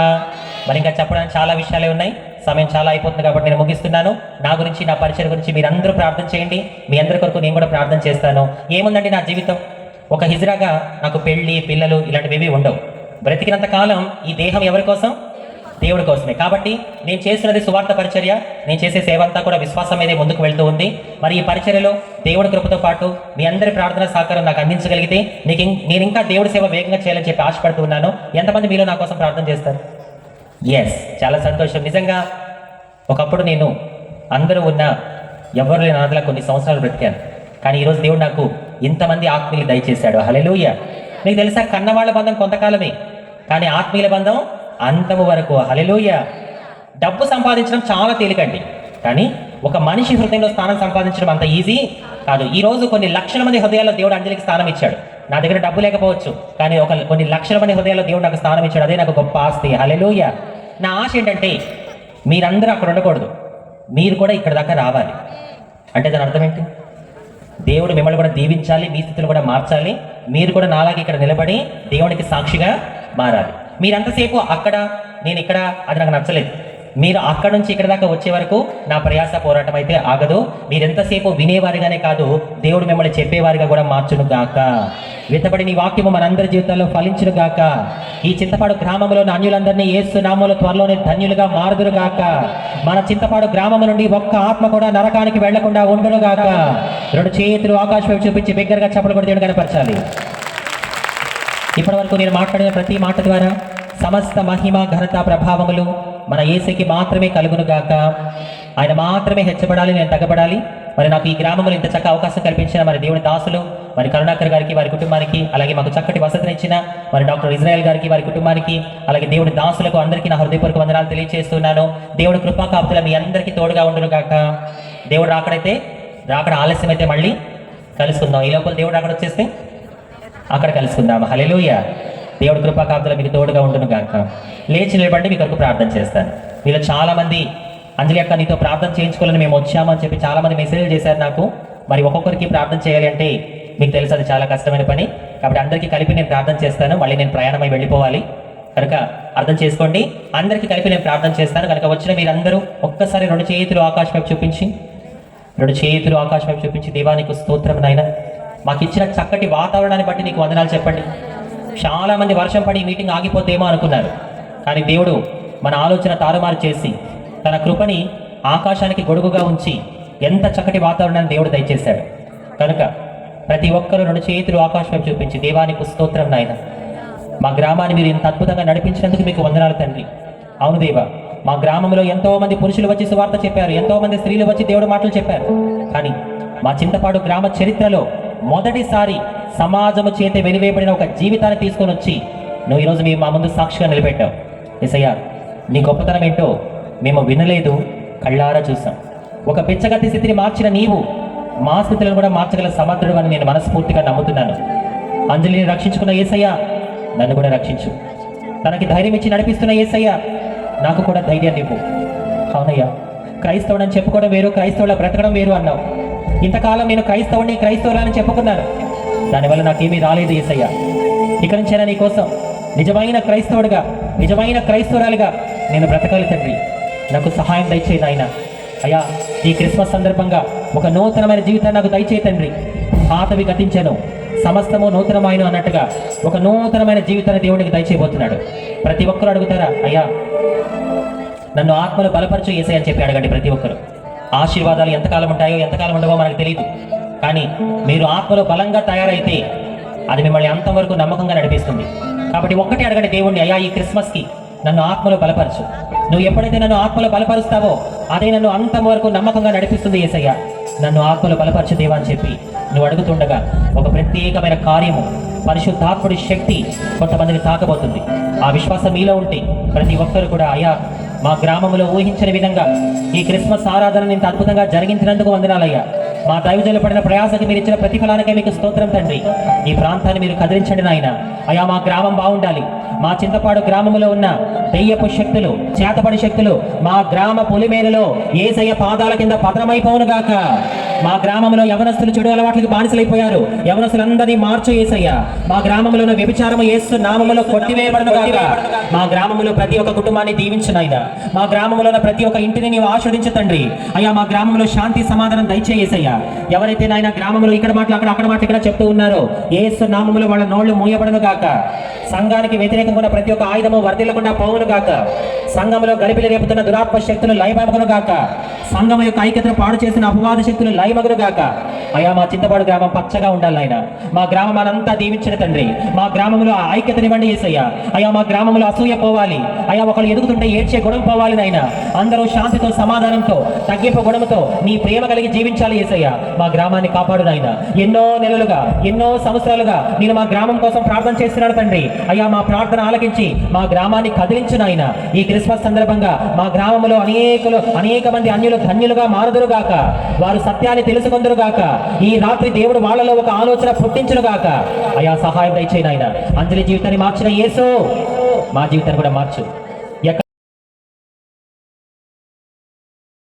మరి ఇంకా చెప్పడానికి చాలా విషయాలే ఉన్నాయి, సమయం చాలా అయిపోతుంది కాబట్టి నేను ముగిస్తున్నాను. నా గురించి, నా పరిచయం గురించి మీరందరూ ప్రార్థన చేయండి. మీ అందరి కొరకు నేను కూడా ప్రార్థన చేస్తాను. ఏముందండి నా జీవితం? ఒక హిజ్రాగా నాకు పెళ్ళి, పిల్లలు ఇలాంటివి ఉండవు. బ్రతికినంత కాలం ఈ దేహం ఎవరి కోసం? దేవుడి కోసమే. కాబట్టి నేను చేస్తున్నది సువార్త పరిచర్య, నేను చేసే సేవ అంతా కూడా విశ్వాసం మీదే ముందుకు వెళ్తూ ఉంది. మరి ఈ పరిచర్యలో దేవుడి కృపతో పాటు మీ అందరి ప్రార్థన సహకారం నాకు అందించగలిగితే నేను ఇంకా దేవుడి సేవ వేగంగా చేయాలని చెప్పి ఆశపడుతున్నాను. ఎంతమంది మీలో నా కోసం ప్రార్థన చేస్తారు? చాలా సంతోషం. నిజంగా ఒకప్పుడు నేను అందరూ ఉన్న ఎవరు లేని అనాథలా కొన్ని సంవత్సరాలు బ్రతికాను. కానీ ఈరోజు దేవుడు నాకు ఇంతమంది ఆత్మీయులు దయచేశాడు. హల్లెలూయా. మీకు తెలుసా, కన్నవాళ్ళ బంధం కొంతకాలమే, కానీ ఆత్మీయుల బంధం అంతము వరకు. హల్లెలూయా. డబ్బు సంపాదించడం చాలా తేలికండి, కానీ ఒక మనిషి హృదయంలో స్థానం సంపాదించడం అంత ఈజీ కాదు. ఈరోజు కొన్ని లక్షల మంది హృదయాల్లో దేవుడు అంజలికి స్థానం ఇచ్చాడు. నా దగ్గర డబ్బు లేకపోవచ్చు, కానీ కొన్ని లక్షల మంది హృదయాల్లో దేవుడు నాకు స్థానం ఇచ్చాడు. అదే నాకు గొప్ప ఆస్తి. హల్లెలూయా. నా ఆశ ఏంటంటే మీరందరూ అక్కడ ఉండకూడదు, మీరు కూడా ఇక్కడ దాకా రావాలి. అంటే దాని అర్థం ఏంటి? దేవుడు మిమ్మల్ని కూడా దీవించాలి, మీ స్థితిని కూడా మార్చాలి. మీరు కూడా నాలాగే ఇక్కడ నిలబడి దేవునికి సాక్షిగా మారాలి. మీరంతసేపు అక్కడ, నేను ఇక్కడ, అది నాకు నచ్చలేదు. మీరు అక్కడ నుంచి ఇక్కడ దాకా వచ్చే వరకు నా ప్రయాస పోరాటం అయితే ఆగదు. మీరు ఎంతసేపు వినేవారిగానే కాదు, దేవుడు మిమ్మల్ని చెప్పేవారిగా కూడా మార్చును గాక. విత్తబడి నీ వాక్యము మనందరి జీవితాల్లో ఫలించును గాక. ఈ చింతపాడు గ్రామంలో అన్యులందరినీ యేసు నామములో త్వరలోనే ధన్యులుగా మారుదురు గాక. మన చింతపాడు గ్రామం నుండి ఒక్క ఆత్మ కూడా నరకానికి వెళ్లకుండా ఉండును గాక. రెండు చేతులు ఆకాశం వైపు చూపించి బిగ్గరగా చప్పలు కొట్టి దేవుని కనపరచాలి. ఇప్పటి వరకు నేను మాట్లాడిన ప్రతి మాట ద్వారా సమస్త మహిమ ఘనత ప్రభావములు మన యేసుకి మాత్రమే కలుగును గాక. ఆయన మాత్రమే హెచ్చబడాలి, నేను తగ్గబడాలి. మరి నాకు ఈ గ్రామంలో ఇంత చక్కగా అవకాశం కల్పించిన మరి దేవుని దాసులు మరి కరుణాకర్ గారికి, వారి కుటుంబానికి, అలాగే మాకు చక్కటి వసతిని ఇచ్చిన మరి డాక్టర్ ఇజ్రాయెల్ గారికి, వారి కుటుంబానికి, అలాగే దేవుని దాసులకు అందరికీ నా హృదయపూర్వక వందనాలు తెలియజేస్తున్నాను. దేవుడి కృపా కాపుదల మీ అందరికీ తోడుగా ఉండును గాక. దేవుడు రాకడ ఆలస్యం అయితే మళ్ళీ కలుసుకుందాం. ఈ లోపల దేవుడు అక్కడ వచ్చేస్తే అక్కడ కలుసుకుందాం. హల్లెలూయా. దేవుడి కృపా కాపుదల మీకు తోడుగా ఉండును గాక. లేచి నిలబడి మీ కొరకు ప్రార్థన చేస్తాను. మీలో చాలామంది అంజలి అక్క నీతో ప్రార్థన చేయించుకోవాలని మేము వచ్చామని చెప్పి చాలామంది మెసేజ్లు చేశారు నాకు. మరి ఒక్కొక్కరికి ప్రార్థన చేయాలి అంటే మీకు తెలుసు అది చాలా కష్టమైన పని. కాబట్టి అందరికీ కలిపి నేను ప్రార్థన చేస్తాను. మళ్ళీ నేను ప్రయాణమై వెళ్ళిపోవాలి కనుక అర్థం చేసుకోండి. అందరికీ కలిపి నేను ప్రార్థన చేస్తాను కనుక వచ్చిన మీరందరూ ఒక్కసారి రెండు చేతులు ఆకాశం వైపు చూపించి దేవానికి స్తోత్రం నాయన, మాకు ఇచ్చిన చక్కటి వాతావరణాన్ని బట్టి నీకు వందనాలు చెప్పండి. చాలామంది వర్షం పడి ఈ మీటింగ్ ఆగిపోతేమో అనుకున్నారు, కానీ దేవుడు మన ఆలోచన తారుమారు చేసి తన కృపని ఆకాశానికి గొడుగుగా ఉంచి ఎంత చక్కటి వాతావరణాన్ని దేవుడు దయచేశాడు. కనుక ప్రతి ఒక్కరూ రెండు చేతులు ఆకాశం వైపు చూపించి దేవానికి స్తోత్రం నాయన, మా గ్రామాన్ని మీరు ఇంత అద్భుతంగా నడిపించినందుకు మీకు వందనాలు తండ్రి. అవును దేవా, మా గ్రామంలో ఎంతోమంది పురుషులు వచ్చి సువార్త చెప్పారు, ఎంతోమంది స్త్రీలు వచ్చి దేవుడు మాటలు చెప్పారు. కానీ మా చింతపాడు గ్రామ చరిత్రలో మొదటిసారి సమాజము చేత వెలివేయబడిన ఒక జీవితాన్ని తీసుకొని వచ్చి నువ్వు ఈరోజు మేము మా ముందు సాక్షిగా నిలబెట్టావు. యేసయ్యా, నీ గొప్పతనం ఏంటో మేము వినలేదు, కళ్ళారా చూసాం. ఒక పిచ్చగతి స్థితిని మార్చిన నీవు మా స్థితులను కూడా మార్చగల సమర్థుడు అని నేను మనస్ఫూర్తిగా నమ్ముతున్నాను. అంజలిని రక్షించుకున్న యేసయ్య నన్ను కూడా రక్షించు. తనకి ధైర్యం ఇచ్చి నడిపిస్తున్న యేసయ్య నాకు కూడా ధైర్యాన్ని ఇవ్వు. అవునయ్యా, క్రైస్తవుడని చెప్పుకోవడం వేరు, క్రైస్తవుల బ్రతకడం వేరు అన్నావు. ఇంతకాలం నేను క్రైస్తవులని చెప్పుకున్నాను, దానివల్ల నాకేమీ రాలేదు యేసయ్య. ఇక నుంచైనా నీ కోసం నిజమైన క్రైస్తవుడిగా, నిజమైన క్రైస్తవురాలిగా నేను బ్రతకాలి తండ్రి. నాకు సహాయం దయచేయి నాయన. అయ్యా, ఈ క్రిస్మస్ సందర్భంగా ఒక నూతనమైన జీవితాన్ని నాకు దయచేయి తండ్రి. పాతవి గతించాను, సమస్తము నూతనమైన అన్నట్టుగా ఒక నూతనమైన జీవితాన్ని దేవుడికి దయచేయబోతున్నాడు. ప్రతి ఒక్కరు అడుగుతారా, అయ్యా నన్ను ఆత్మలో బలపరచు యేసయ్య అని చెప్పి అడగండి ప్రతి ఒక్కరు. ఆశీర్వాదాలు ఎంతకాలం ఉంటాయో ఎంతకాలం ఉండవో మనకు తెలియదు, కానీ మీరు ఆత్మలో బలంగా తయారైతే అది మిమ్మల్ని అంతవరకు నమ్మకంగా నడిపిస్తుంది. కాబట్టి ఒక్కటే అడగండి దేవుణ్ణి, అయ్యా ఈ క్రిస్మస్కి నన్ను ఆత్మలో బలపరచు. నువ్వు ఎప్పుడైతే నన్ను ఆత్మలో బలపరుస్తావో అదే నన్ను అంతం వరకు నమ్మకంగా నడిపిస్తుంది యేసయ్య. నన్ను ఆత్మలో బలపరచు దేవా అని చెప్పి నువ్వు అడుగుతుండగా ఒక ప్రత్యేకమైన కార్యము, పరిశుద్ధాత్ముడి శక్తి కొంతమందిని తాకబోతుంది. ఆ విశ్వాసం మీలో ఉంటే ప్రతి ఒక్కరు కూడా అయ్యా మా గ్రామంలో ఊహించని విధంగా ఈ క్రిస్మస్ ఆరాధన ఇంత అద్భుతంగా జరిగించినందుకు వందనాలయ్యా. మా దైవజనులు పడిన ప్రయాసకి మీరు ఇచ్చిన ప్రతిఫలానికే మీకు స్తోత్రం తండ్రి. ఈ ప్రాంతాన్ని మీరు కదిలించండి నాయన. అయ్యా మా గ్రామం బాగుండాలి. మా చింతపాడు గ్రామంలో ఉన్న దెయ్యపు శక్తులు, చేతపడి శక్తులు మా గ్రామ పొలిమేరలో యేసయ్య పాదాల కింద పతనమైపోవును గాక. మా గ్రామంలో యవనస్తులు చెడు అలవాట్లకు బానిసలైపోయారు, యవనస్తులందరినీ మార్చు యేసయ్య. మా గ్రామంలో ఉన్న వ్యభిచారము యేసు నామములో కొట్టివేయబడును గాక. మా గ్రామంలో ప్రతి ఒక్క కుటుంబాన్ని దీవించు నాయన. మా గ్రామంలో ఉన్న ప్రతి ఒక్క ఇంటిని నీవు ఆశీర్వదించు తండ్రి. అయ్యా మా గ్రామంలో శాంతి సమాధానం దయచేయి యేసయ్య. ఎవరైతే నాయన గ్రామంలో ఇక్కడ మాటలు అక్కడ మాటలు ఇక్కడ చెప్తూ ఉన్నారో యేసు నామములో వాళ్ళ నోళ్లు మూయబడును గాక. సంఘానికి వ్యతిరేకంగా ప్రతి ఒక్క ఆయుధము వర్ధిల్లకుండా పోవును గాక. సంఘంలో గలిపిలి రేపుతున్న దురాత్మ శక్తులు లయమగును గాక. సంఘం యొక్క ఐక్యతను పాడు చేసిన అపవాద శక్తులు లయమగును గాక. అయ్యా మా చింతపాడు గ్రామం పచ్చగా ఉండాలి ఆయన. మా గ్రామం అనంతా దీవించిన తండ్రి. మా గ్రామంలో ఐక్యతనివ్వండి యేసయ్య. అయ్యా మా గ్రామంలో అసూయ పోవాలి. అయ్యా ఒకళ్ళు ఎదుగుతుంటే ఏడ్చే గుణం పోవాలి నాయన. అందరూ శాంతితో, సమాధానంతో, తగ్గింపు గుణముతో నీ ప్రేమ కలిగి జీవించాలి యేసయ్య. మా గ్రామాన్ని కాపాడు నాయన. ఎన్నో నెలలుగా, ఎన్నో సంవత్సరాలుగా నేను మా గ్రామం కోసం ప్రార్థన చేస్తున్నాను తండ్రి. అయ్యా మా ప్రార్థన ఆలకించి మా గ్రామాన్ని కదిలించు నాయన. ఈ క్రిస్మస్ సందర్భంగా మా గ్రామంలో అనేక మంది అన్యులు ధన్యులుగా మారుదురు గాక. వారు సత్యాన్ని తెలుసుకొందురు గాక. ఈ రాత్రి దేవుడు వాళ్ళలో ఒక ఆలోచన పుట్టించును గాక. అయ్యా సహాయం దయచేయి నాయన. అంజలి జీవితాన్ని మార్చిన యేసు మా జీవితాన్ని కూడా మార్చు.